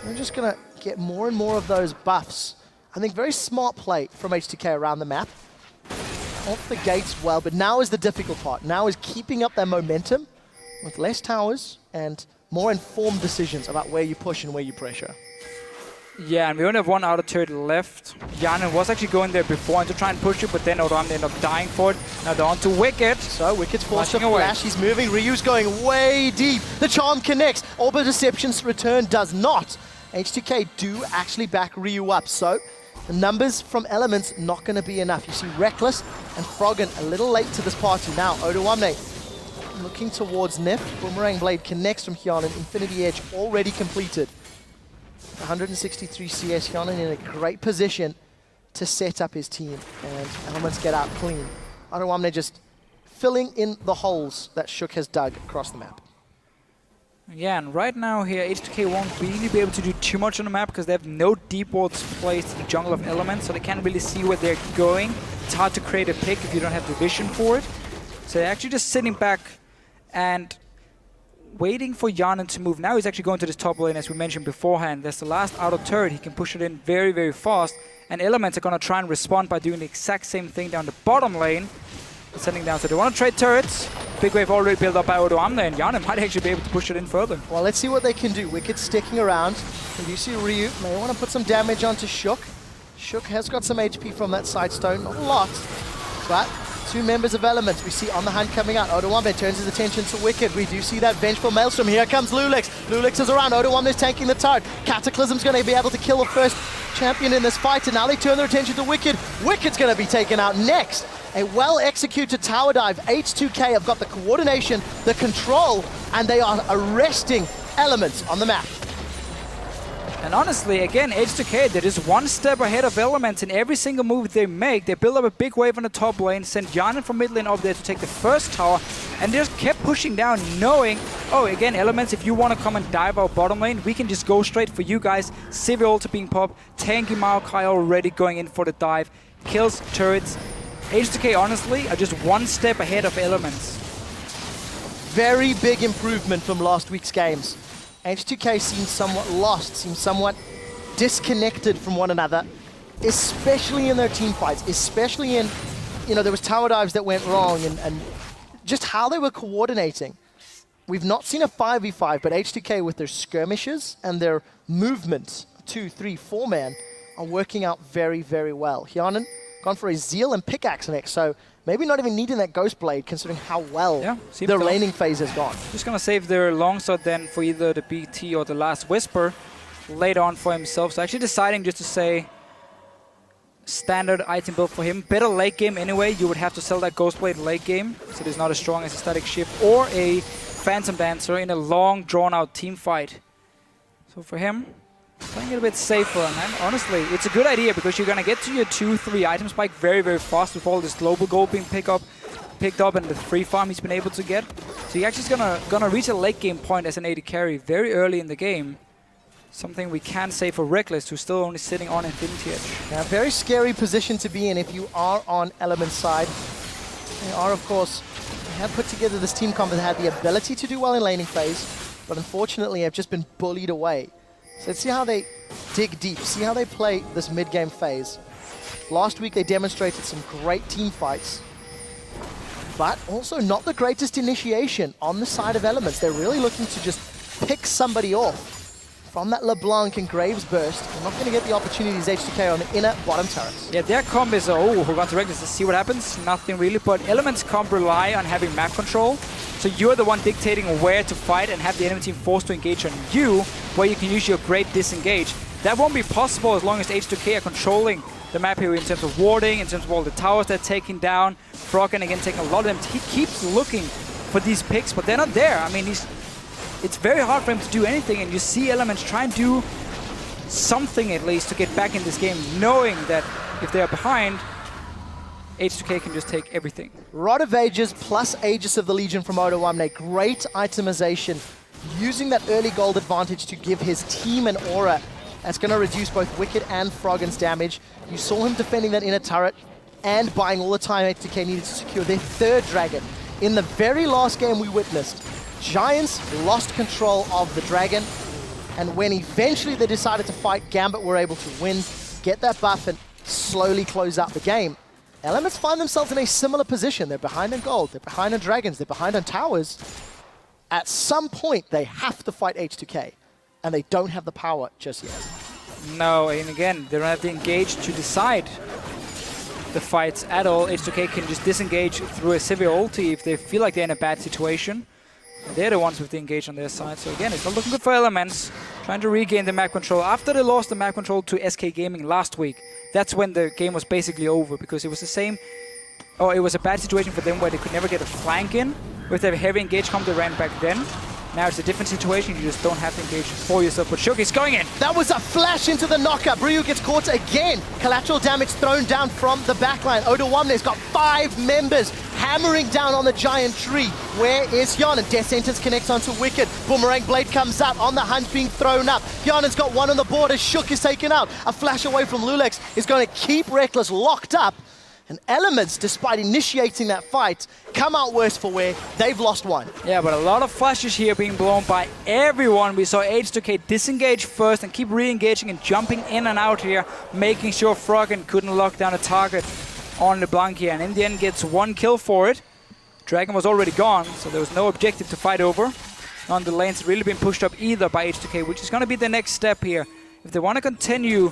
They're just going to get more and more of those buffs. I think very smart play from H2k around the map. Off the gates well, but now is the difficult part. Now is keeping up their momentum with less towers and more informed decisions about where you push and where you pressure. Yeah, and we only have 1 outer turret left. Hyanan was actually going there before and to try and push it, but then Odoamne ended up dying for it. Now they're on to Wicked. So Wicked's forced to away. flash. He's moving. Ryu's going way deep. The charm connects. Orbital Deception's return does not. H2k do actually back Ryu up, so the numbers from Elements not going to be enough. You see Reckless and Froggen a little late to this party. Now Odoamne looking towards Nif. Boomerang Blade connects from Hyanan. Infinity Edge already completed. 163 CS. Hyanan in a great position to set up his team. And Elements get out clean. Odoamne just filling in the holes that Shook has dug across the map. Yeah, and right now here, H2k won't really be able to do too much on the map because they have no deep wards placed in the jungle of elements, so they can't really see where they're going. It's hard to create a pick if you don't have the vision for it. So they're actually just sitting back and waiting for Yanin to move. Now he's actually going to this top lane, as we mentioned beforehand. There's the last auto turret. He can push it in very, very fast. And Elements are going to try and respond by doing the exact same thing down the bottom lane. Sending down, so they want to trade turrets. Big wave already built up by Odoamne, and Yanin might actually be able to push it in further. Well, let's see what they can do. Wicked sticking around. And you see Ryu may want to put some damage onto Shook. Shook has got some HP from that side stone, not a lot, but two members of Elements we see on the hunt coming out. Odoamne turns his attention to Wicked. We do see that vengeful Maelstrom. Here comes Lulix. Lulix is around. Odoamne's tanking the turret. Cataclysm's going to be able to kill the first champion in this fight, and now they turn their attention to Wicked. Wicked's going to be taken out next. A well-executed tower dive. H2k have got the coordination, the control, and they are arresting Elements on the map. And honestly, again, H2k, they're just one step ahead of Elements in every single move they make. They build up a big wave on the top lane, send Yanin from mid lane up there to take the first tower, and they just kept pushing down, knowing, oh, again, Elements, if you want to come and dive our bottom lane, we can just go straight for you guys. Sivir ult being popped, tanky Maokai already going in for the dive, kills turrets. H2k, honestly, are just one step ahead of Elements. Very big improvement from last week's games. H2k seems somewhat lost, seems somewhat disconnected from one another, especially in their team fights, especially in, you know, there was tower dives that went wrong and just how they were coordinating. We've not seen a 5v5, but H2k with their skirmishes and their movements, 2, 3, 4 man, are working out very, very well. Yanin gone for a Zeal and pickaxe next, so maybe not even needing that Ghost Blade considering how well their laning phase has gone. Just gonna save their longsword then for either the BT or the Last Whisper later on for himself. So actually deciding just to say standard item build for him. Better late game anyway. You would have to sell that Ghost Blade late game, so it is not as strong as a Static Shift or a Phantom Dancer in a long drawn out team fight. So for him, playing it a bit safer, and honestly, it's a good idea because you're gonna get to your 2-3 item spike very, very fast with all this global gold being picked up and the free farm he's been able to get. So you're actually gonna reach a late game point as an AD carry very early in the game. Something we can say for Reckless, who's still only sitting on Infinity Edge. Yeah, very scary position to be in if you are on Element's side. They are, of course, they have put together this team comp that had the ability to do well in laning phase, but unfortunately have just been bullied away. So let's see how they dig deep, see how they play this mid-game phase. Last week they demonstrated some great team fights, but also not the greatest initiation on the side of Elements. They're really looking to just pick somebody off from that LeBlanc and Graves burst. They're not going to get the opportunities H2k on the inner bottom turrets. Yeah, their comp is, we're going to Reckless to see what happens. Nothing really, but Elements comp rely on having map control. So you're the one dictating where to fight and have the enemy team forced to engage on you, where you can use your great disengage. That won't be possible as long as H2k are controlling the map here in terms of warding, in terms of all the towers they're taking down. Froggen again taking a lot of them. He keeps looking for these picks, but they're not there. I mean, it's very hard for him to do anything, and you see Elements try and do something at least to get back in this game, knowing that if they're behind, H2k can just take everything. Rod of Ages plus Aegis of the Legion from Odoamne. Great itemization, using that early gold advantage to give his team an aura. That's going to reduce both Wicked and Froggen's damage. You saw him defending that inner turret and buying all the time H2k needed to secure their third dragon. In the very last game we witnessed, Giants lost control of the dragon, and when eventually they decided to fight, Gambit were able to win, get that buff, and slowly close out the game. Elements find themselves in a similar position. They're behind on gold, they're behind on dragons, they're behind on towers. At some point, they have to fight H2k, and they don't have the power just yet. No, and again, they don't have to engage to decide the fights at all. H2k can just disengage through a Sivir ulti if they feel like they're in a bad situation. They're the ones with the engage on their side. So again, it's not looking good for Elements. Trying to regain the map control. After they lost the map control to SK Gaming last week, that's when the game was basically over, because it was the same, it was a bad situation for them where they could never get a flank in. With their heavy engage comp they ran back then. Now it's a different situation, you just don't have to engage for yourself, but Shook is going in! That was a flash into the knockup. Ryu gets caught again. Collateral damage thrown down from the backline. Odoamne's got 5 members hammering down on the giant tree. Where is Hyanan? Death Sentence connects onto Wicked. Boomerang Blade comes out on the hunt being thrown up. Hyanan's got one on the board as Shook is taken out. A flash away from Lulex is going to keep Reckless locked up. And Elements, despite initiating that fight, come out worse for wear. They've lost one. Yeah, but a lot of flashes here being blown by everyone. We saw H2k disengage first and keep re-engaging and jumping in and out here, making sure Froggen couldn't lock down a target on LeBlanc here. And in the end gets one kill for it. Dragon was already gone, so there was no objective to fight over. None of the lanes really been pushed up either by H2k, which is going to be the next step here. If they want to continue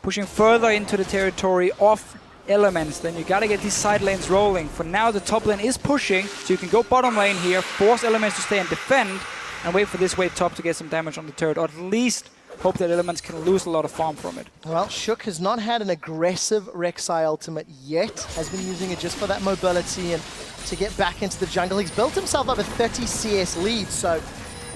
pushing further into the territory of Elements, then you gotta get these side lanes rolling. For now, the top lane is pushing, so you can go bottom lane here, force Elements to stay and defend, and wait for this wave top to get some damage on the turret, or at least hope that Elements can lose a lot of farm from it. Well, Shook has not had an aggressive Rek'Sai ultimate yet, has been using it just for that mobility and to get back into the jungle. He's built himself up a 30 CS lead, so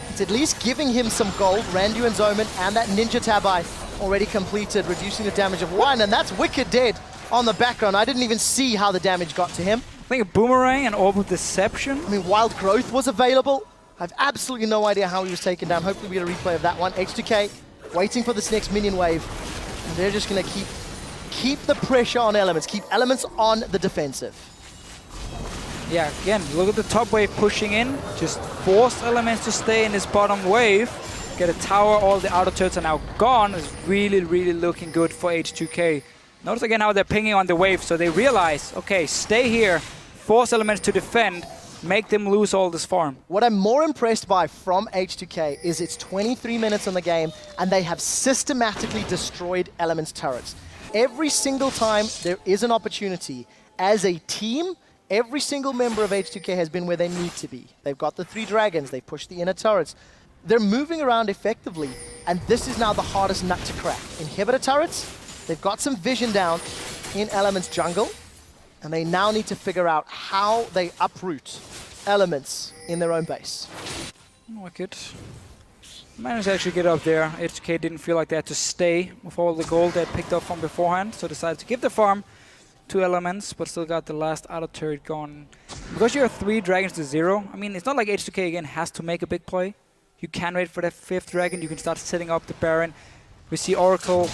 it's at least giving him some gold. Randu and Zoman and that Ninja Tabai already completed, reducing the damage of one, and that's Wicked dead on the background. I didn't even see how the damage got to him. I think a Boomerang and Orb of Deception. I mean, Wild Growth was available. I have absolutely no idea how he was taken down. Hopefully we get a replay of that one. H2k waiting for this next minion wave. And they're just going to keep the pressure on Elements, keep Elements on the defensive. Yeah, again, look at the top wave pushing in. Just force Elements to stay in this bottom wave. Get a tower, all the outer turrets are now gone. It's really, really looking good for H2k. Notice again how they're pinging on the wave, so they realize, okay, stay here, force Elements to defend, make them lose all this farm. What I'm more impressed by from H2k is it's 23 minutes in the game, and they have systematically destroyed Elements turrets. Every single time there is an opportunity, as a team, every single member of H2k has been where they need to be. They've got the 3 dragons, they've pushed the inner turrets. They're moving around effectively, and this is now the hardest nut to crack. Inhibitor turrets, they've got some vision down in Elements jungle, and they now need to figure out how they uproot Elements in their own base. Wicked. Managed to actually get up there. H2k didn't feel like they had to stay with all the gold they had picked up from beforehand, so decided to give the farm to Elements, but still got the last outer turret gone. Because you have 3 dragons to 0, I mean, it's not like H2k again has to make a big play. You can wait for that 5th dragon, you can start setting up the Baron. We see Oracle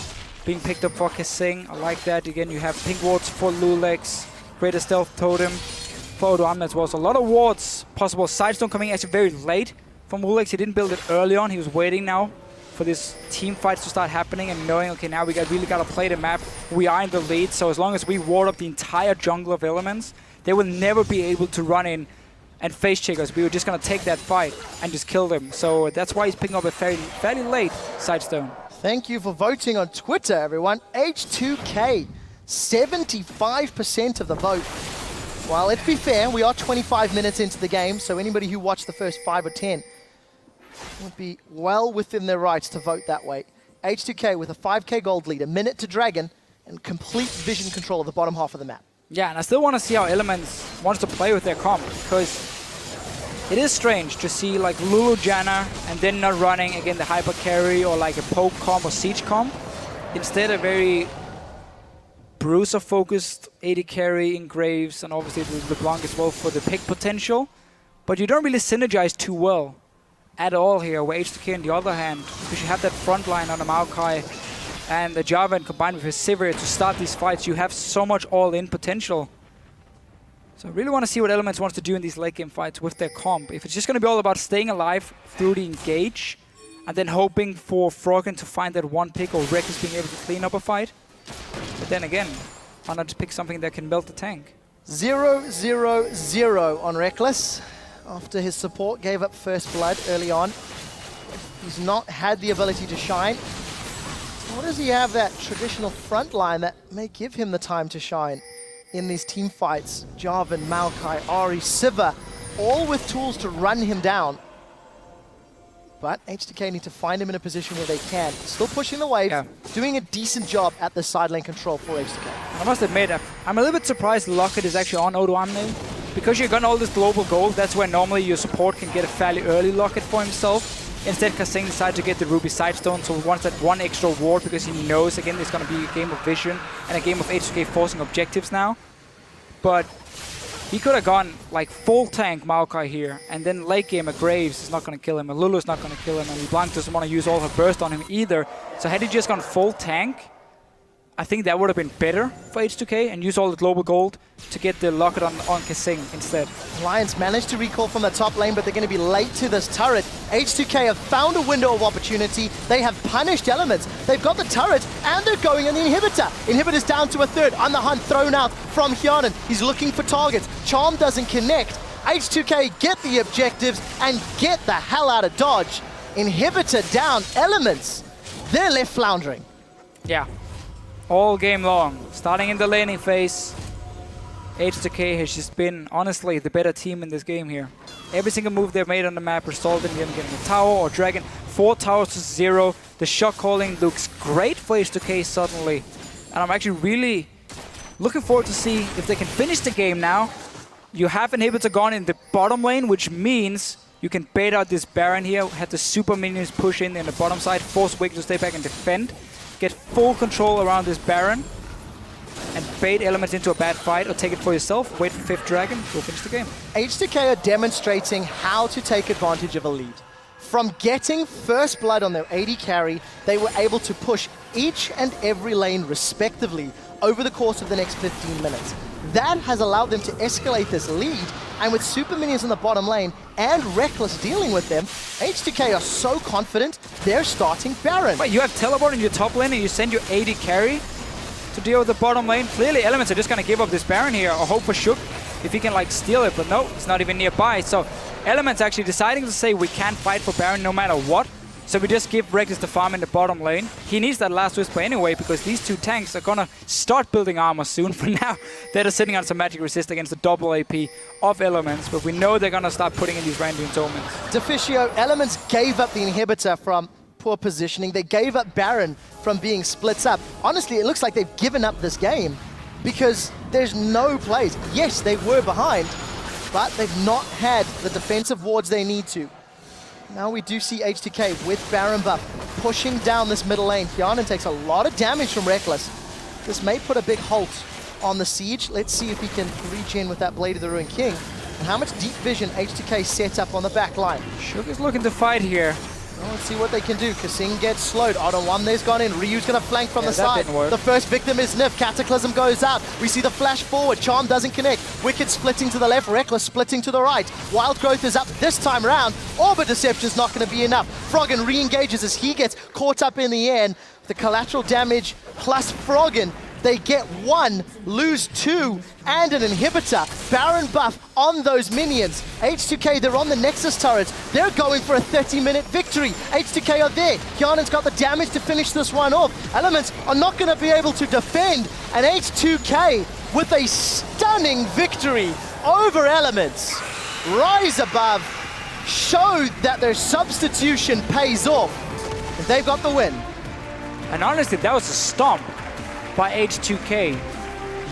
being picked up for Kasing. I like that. Again, you have pink wards for Lulex, greater stealth totem for Odoamne as well. So a lot of wards possible. Sidestone coming actually very late from Lulex. He didn't build it early on. He was waiting now for this team fights to start happening and knowing, okay, now we really got to play the map. We are in the lead, so as long as we ward up the entire jungle of Elements, they will never be able to run in and face check us. We were just going to take that fight and just kill them. So that's why he's picking up a fairly late Sidestone. Thank you for voting on Twitter, everyone. H2k, 75% of the vote. Well, let's be fair, we are 25 minutes into the game, so anybody who watched the first 5 or 10 would be well within their rights to vote that way. H2k with a 5k gold lead, a minute to Dragon, and complete vision control of the bottom half of the map. Yeah, and I still want to see how Elements wants to play with their comp, because it is strange to see like Lulu Janna and then not running again the hyper carry or like a poke comp or siege comp. Instead a very bruiser focused AD carry in Graves and obviously the LeBlanc as well for the pick potential. But you don't really synergize too well at all here, where H2k on the other hand, because you have that front line on the Maokai and the Jarvan combined with his Sivir to start these fights, you have so much all-in potential. So I really want to see what Elements wants to do in these late game fights with their comp. If it's just going to be all about staying alive through the engage and then hoping for Froggen to find that one pick or Reckless being able to clean up a fight. But then again, why not just pick something that can melt the tank? 0-0-0 on Reckless after his support gave up first blood early on. He's not had the ability to shine. What does he have that traditional front line that may give him the time to shine in these team fights? Jarvan, Maokai, Ahri, Sivir, all with tools to run him down. But H2k need to find him in a position where they can. Still pushing the wave, doing a decent job at the side lane control for H2k. I must admit, I'm a little bit surprised Locket is actually on Odoamne. Because you've got all this global gold, that's where normally your support can get a fairly early Locket for himself. Instead, Kasing decided to get the Ruby Sidestone, so he wants that one extra ward because he knows, again, there's going to be a game of vision and a game of H2k forcing objectives now. But He could have gone like full tank Maokai here, and then late game a Graves is not going to kill him, and Lulu's not going to kill him, and LeBlanc doesn't want to use all her burst on him either. So had he just gone full tank, I think that would have been better for H2k and use all the global gold to get the locket on Kasing instead. Lions managed to recall from the top lane, but they're going to be late to this turret. H2k have found a window of opportunity. They have punished Elements. They've got the turret, and they're going on the inhibitor. Inhibitor's down to a third. On the hunt, thrown out from Hyanan. He's looking for targets. Charm doesn't connect. H2k get the objectives and get the hell out of Dodge. Inhibitor down. Elements, they're left floundering. Yeah. All game long, starting in the laning phase, H2k has just been, honestly, the better team in this game here. Every single move they've made on the map resulted in them getting a tower or dragon. 4 towers to 0. The shot calling looks great for H2k suddenly. And I'm actually really looking forward to see if they can finish the game now. You have Inhibitor gone in the bottom lane, which means you can bait out this Baron here, have the super minions push in the bottom side, force Wicked to stay back and defend. Get full control around this Baron and bait Elements into a bad fight, or take it for yourself, wait for 5th Dragon, go finish the game. H2k are demonstrating how to take advantage of a lead. From getting first blood on their AD carry, they were able to push each and every lane respectively over the course of the next 15 minutes. That has allowed them to escalate this lead, and with super minions in the bottom lane and Reckless dealing with them, H2k are so confident they're starting Baron. But you have teleport in your top lane and you send your AD carry to deal with the bottom lane. Clearly Elements are just going to give up this Baron here or hope for Shook if he can like steal it, but no, it's not even nearby. So Elements actually deciding to say we can't fight for Baron no matter what. So we just give Reckless the farm in the bottom lane. He needs that last whisper anyway, because these 2 tanks are gonna start building armor soon. For now, they're just sitting on some magic resist against the double AP of Elements, but we know they're gonna start putting in these random entombments. Deficio, Elements gave up the inhibitor from poor positioning. They gave up Baron from being splits up. Honestly, it looks like they've given up this game because there's no plays. Yes, they were behind, but they've not had the defensive wards they need to. Now we do see H2k with Baron buff pushing down this middle lane. Hyanan takes a lot of damage from Reckless. This may put a big halt on the siege. Let's see if he can regen with that Blade of the Ruined King. And how much deep vision H2k set up on the back line. Shook is looking to fight here. Well, let's see what they can do. Kasing gets slowed. Odin 1 there's gone in. Ryu's going to flank from the side. The first victim is Nif. Cataclysm goes out. We see the flash forward. Charm doesn't connect. Wicked splitting to the left. Reckless splitting to the right. Wild Growth is up this time around. Orbit Deception's not going to be enough. Froggen re-engages as he gets caught up in the end. The collateral damage plus Froggen. They get 1, lose 2, and an inhibitor. Baron buff on those minions. H2k, they're on the Nexus turrets. They're going for a 30-minute victory. H2k are there. Hyanan's got the damage to finish this one off. Elements are not going to be able to defend. And H2k with a stunning victory over Elements. Rise above, show that their substitution pays off. They've got the win. And honestly, that was a stomp by H2k.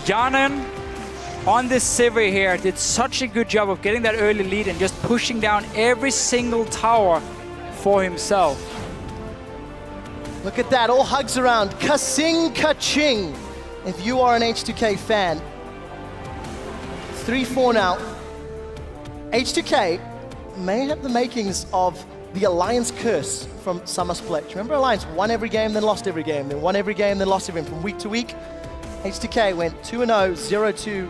Hyanan on this Sivir here did such a good job of getting that early lead and just pushing down every single tower for himself. Look at that, all hugs around. Kasing Kaching. If you are an H2k fan. 3-4 now. H2k may have the makings of the Alliance curse from Summer Split. Remember Alliance won every game, then lost every game, then won every game, then lost every game from week to week? H2k went 2-0, 0-2,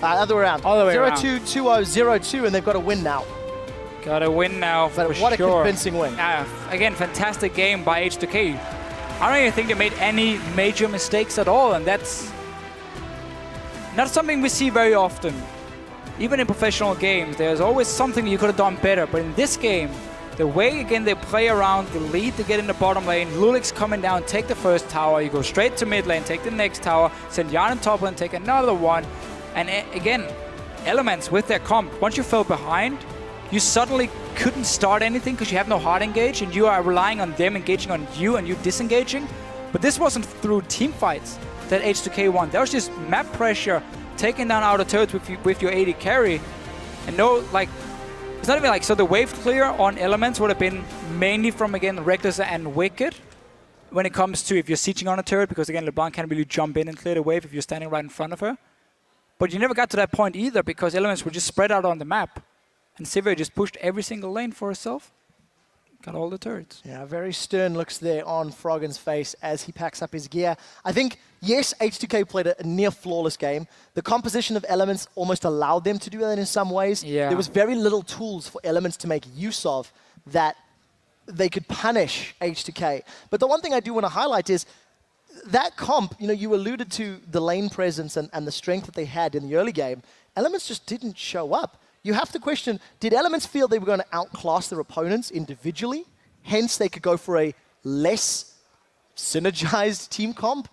other way around. 0-2, 2-0, 0-2, and they've got a win now. Got a win now, But for what sure. a convincing win. Again, fantastic game by H2k. I don't even think they made any major mistakes at all, and that's not something we see very often. Even in professional games, there's always something you could have done better, but in this game, the way, again, they play around the lead to get in the bottom lane, Lulik's coming down, take the first tower, you go straight to mid lane, take the next tower, send Hyanan top lane, take another one, and again, Elements with their comp, once you fell behind, you suddenly couldn't start anything because you have no hard engage, and you are relying on them engaging on you and you disengaging, but this wasn't through team fights that H2k won, that was just map pressure, taking down outer turrets with your AD carry, and no, like, it's not even like, so the wave clear on Elements would have been mainly from, again, Reckless and Wicked when it comes to if you're sieging on a turret, because again, LeBlanc can't really jump in and clear the wave if you're standing right in front of her. But you never got to that point either because Elements were just spread out on the map. And Sivir just pushed every single lane for herself. Got all the turrets. Yeah, very stern looks there on Froggen's face as he packs up his gear. I think, yes, H2k played a near flawless game. The composition of Elements almost allowed them to do that in some ways. Yeah. There was very little tools for Elements to make use of that they could punish H2k. But the one thing I do want to highlight is that comp, you alluded to the lane presence and the strength that they had in the early game. Elements just didn't show up. You have to question, did Elements feel they were going to outclass their opponents individually? Hence, they could go for a less synergized team comp?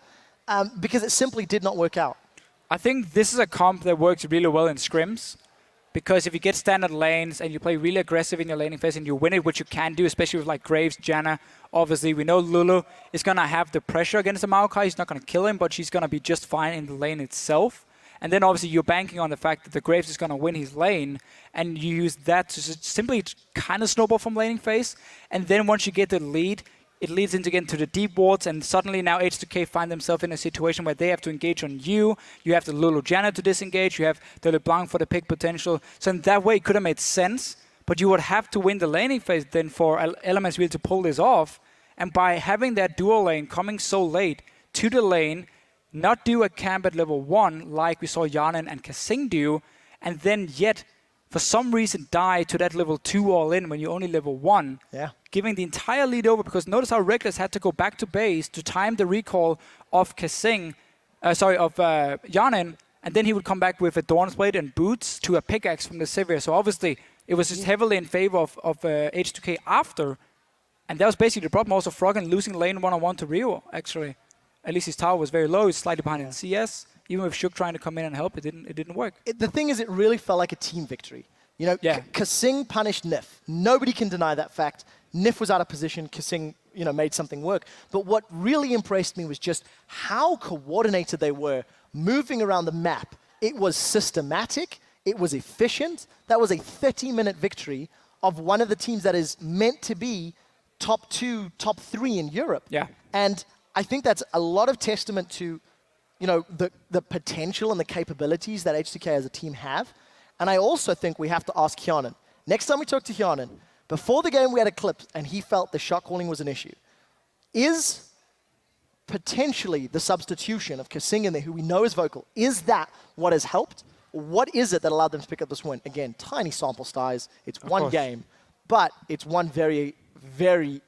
Because it simply did not work out. I think this is a comp that works really well in scrims. Because if you get standard lanes and you play really aggressive in your laning phase and you win it, which you can do, especially with like Graves, Janna, obviously we know Lulu is going to have the pressure against the Maokai. He's not going to kill him, but she's going to be just fine in the lane itself. And then obviously you're banking on the fact that the Graves is going to win his lane, and you use that to simply kind of snowball from laning phase. And then once you get the lead, it leads into getting to the deep wards, and suddenly now H2k find themselves in a situation where they have to engage on you. You have the Lulu Janna to disengage. You have the LeBlanc for the pick potential. So in that way, it could have made sense, but you would have to win the laning phase then for Elements really to pull this off. And by having that dual lane coming so late to the lane, not do a camp at level 1 like we saw Yanin and Kasing do, and then yet for some reason die to that level 2 all in when you're only level 1. Yeah. Giving the entire lead over, because notice how Reckless had to go back to base to time the recall of Yanin, and then he would come back with a Dawn's Blade and boots to a pickaxe from the Sivir. So obviously it was just heavily in favor of H2k after, and that was basically the problem. Also Froggen losing lane 1-on-1 to Rio, actually. At least his tower was very low. He's slightly behind in CS. Even with Shook trying to come in and help, it didn't work. The thing is, it really felt like a team victory. Kasing punished Nif. Nobody can deny that fact. Nif was out of position. Kasing, made something work. But what really impressed me was just how coordinated they were moving around the map. It was systematic. It was efficient. That was a 30-minute victory of one of the teams that is meant to be top 2, top 3 in Europe. Yeah. And I think that's a lot of testament to, the potential and the capabilities that H2k as a team have. And I also think we have to ask Hyanin. Next time we talk to Hyanin, before the game we had a clip and he felt the shot calling was an issue. Is potentially the substitution of Kasing in there, who we know is vocal, is that what has helped? Or what is it that allowed them to pick up this win? Again, tiny sample size. It's one game, but it's one very, very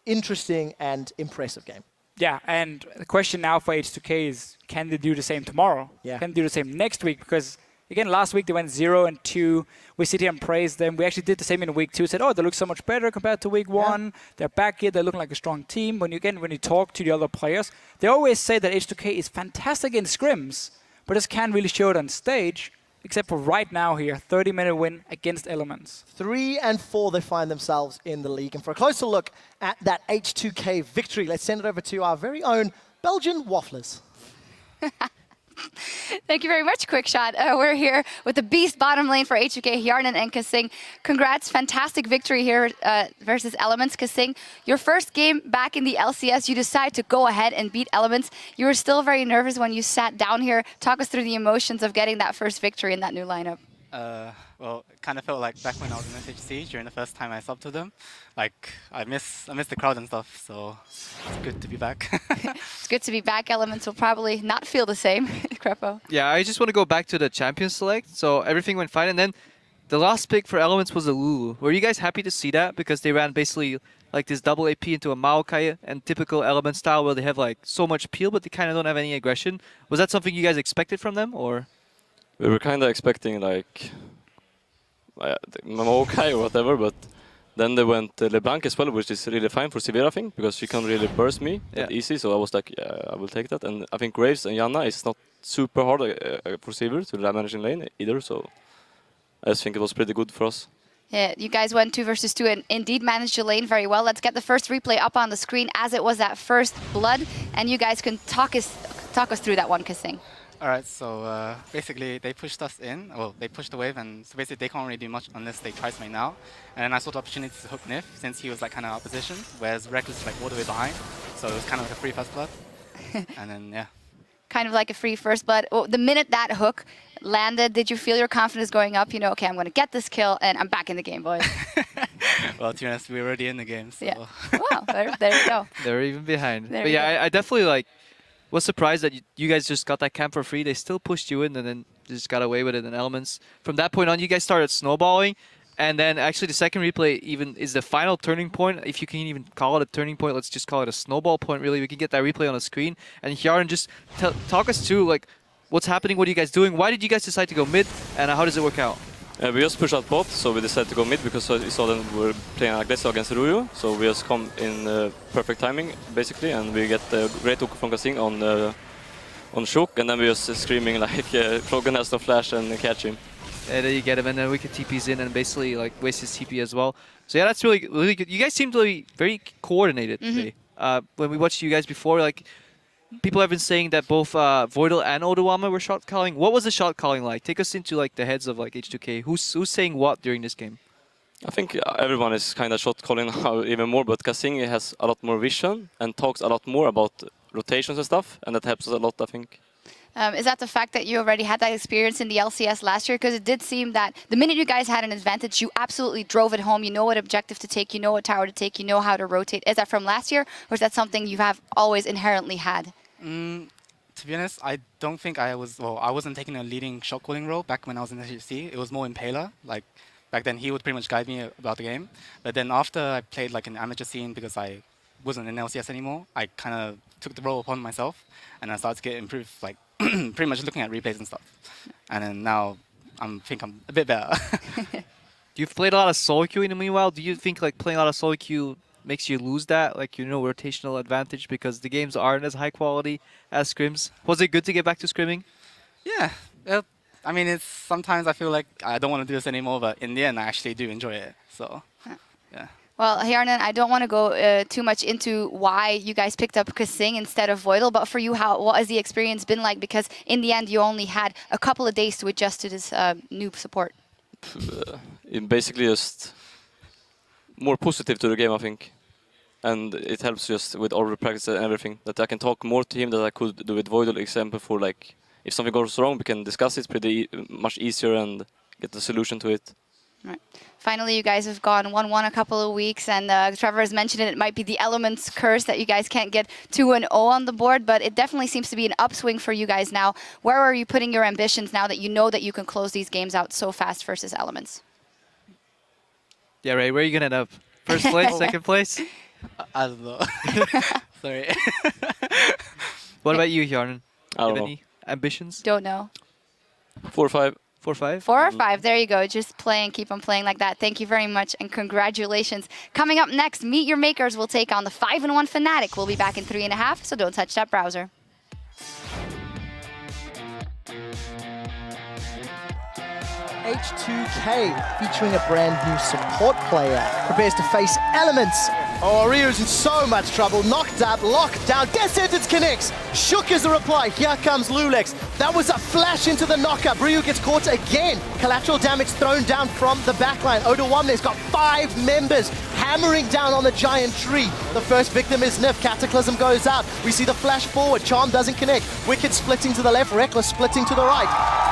interesting and impressive game. Yeah, and the question now for H2k is, can they do the same tomorrow? Yeah. Can they do the same next week? Because, again, last week they went 0-2. We sit here and praise them. We actually did the same in week 2. Said, they look so much better compared to week 1. Yeah. They're back here. They're looking like a strong team. When you talk to the other players, they always say that H2k is fantastic in scrims, but just can't really show it on stage. Except for right now here, 30-minute win against Elements. 3-4 they find themselves in the league. And for a closer look at that H2k victory, let's send it over to our very own Belgian Wafflers. Thank you very much, Quickshot. We're here with the beast bottom lane for H2k, Hjarnan and Kasing. Congrats, fantastic victory here versus Elements. Kasing, your first game back in the LCS, you decided to go ahead and beat Elements. You were still very nervous when you sat down here. Talk us through the emotions of getting that first victory in that new lineup. Well, it kind of felt like back when I was in SHC during the first time I subbed to them. Like, I miss the crowd and stuff, so it's good to be back. It's good to be back. Elements will probably not feel the same, Crepo. Yeah, I just want to go back to the champion select. So everything went fine, and then the last pick for Elements was a Lulu. Were you guys happy to see that? Because they ran basically like this double AP into a Maokai and typical Element style where they have like so much peel, but they kind of don't have any aggression. Was that something you guys expected from them, or? We were kind of expecting like Maokai or whatever, but then they went LeBlanc as well, which is really fine for Sivir, I think, because she can't really burst me that easy, so I was like, yeah, I will take that. And I think Graves and Janna is not super hard for Sivir to manage in lane either, so I just think it was pretty good for us. Yeah, you guys went 2 versus 2 and indeed managed your lane very well. Let's get the first replay up on the screen as it was that first blood, and you guys can talk us through that one, Kasing. Alright, so basically they pushed us in, well, they pushed the wave, and so basically they can't really do much unless they try to make now. And then I saw the opportunity to hook Nif, since he was like kind of opposition, whereas Reckless was like all the way behind, so it was kind of like a free first blood. And then, yeah. Kind of like a free first blood. Well, the minute that hook landed, did you feel your confidence going up? You know, okay, I'm going to get this kill, and I'm back in the game, boys. Well, to be honest, we were already in the game, so... Yeah. Wow, there you go. They're even behind. There But we yeah, go. I definitely like was surprised that you guys just got that camp for free. They still pushed you in and then just got away with it in Elements. From that point on, you guys started snowballing. And then actually the second replay even is the final turning point. If you can even call it a turning point, let's just call it a snowball point, really. We can get that replay on the screen. And Hjarn, just talk us through like what's happening, what are you guys doing? Why did you guys decide to go mid, and how does it work out? We just pushed out bot, so we decided to go mid because we saw them were playing aggressive against Ruyu. So we just come in perfect timing, basically, and we get a great hook from Kasing on Shook, and then we just screaming like Krogan has no flash and catch him. And then you get him, and then we can TP's in and basically like waste his TP as well. So yeah, that's really good. You guys seem to be very coordinated today. When we watched you guys before, like people have been saying that both Voidal and Odawama were shot calling. What was the shot calling like? Take us into like the heads of like H2k. Who's saying what during this game? I think everyone is kind of shot calling now even more, but Kasing has a lot more vision and talks a lot more about rotations and stuff, and that helps us a lot, I think. Is that the fact that you already had that experience in the LCS last year? Because it did seem that the minute you guys had an advantage, you absolutely drove it home. You know what objective to take, you know what tower to take, you know how to rotate. Is that from last year, or is that something you have always inherently had? To be honest, I don't think I wasn't taking a leading shot calling role back when I was in the HC. It was more Impaler. Like, back then he would pretty much guide me about the game. But then after I played like an amateur scene because I wasn't in LCS anymore, I kind of took the role upon myself, and I started to get improved, like pretty much looking at replays and stuff. And then now I think I'm a bit better. You've played a lot of solo queue in the meanwhile. Do you think like playing a lot of solo queue makes you lose that, like, you know, rotational advantage because the games aren't as high quality as scrims? Was it good to get back to scrimming? Yeah. Well, I mean, it's sometimes I feel like I don't want to do this anymore, but in the end I actually do enjoy it. So, yeah. Well, Hjarnan, I don't want to go too much into why you guys picked up Kasing instead of Voidal, but for you, what has the experience been like? Because in the end, you only had a couple of days to adjust to this noob support. Basically just more positive to the game, I think. And it helps just with all the practice and everything, that I can talk more to him than I could do with Voidal, example for like, if something goes wrong, we can discuss it pretty much easier and get the solution to it. Right. Finally, you guys have gone 1-1 a couple of weeks, and Trevor has mentioned it might be the Elements curse that you guys can't get 2-0 on the board, but it definitely seems to be an upswing for you guys now. Where are you putting your ambitions now that you know that you can close these games out so fast versus Elements? Yeah, Ray, where are you going to end up? First place, second place? I don't know. Sorry. What about you, Hjarnan? I don't Have know. any ambitions? Don't know. 4 or 5. 4 or 5? 4 or 5, there you go. Just play and keep on playing like that. Thank you very much and congratulations. Coming up next, Meet Your Makers will take on the 5-1 Fnatic. We'll be back in 3.5, so don't touch that browser. H2k featuring a brand new support player prepares to face Elements. Oh, Ryu's in so much trouble. Knocked up, locked down. Death sentence connects. Shook is the reply. Here comes Lulex. That was a flash into the knockup. Ryu gets caught again. Collateral damage thrown down from the backline. Odawamne's got 5 members hammering down on the giant tree. The first victim is Nif. Cataclysm goes out. We see the flash forward. Charm doesn't connect. Wicked splitting to the left. Reckless splitting to the right.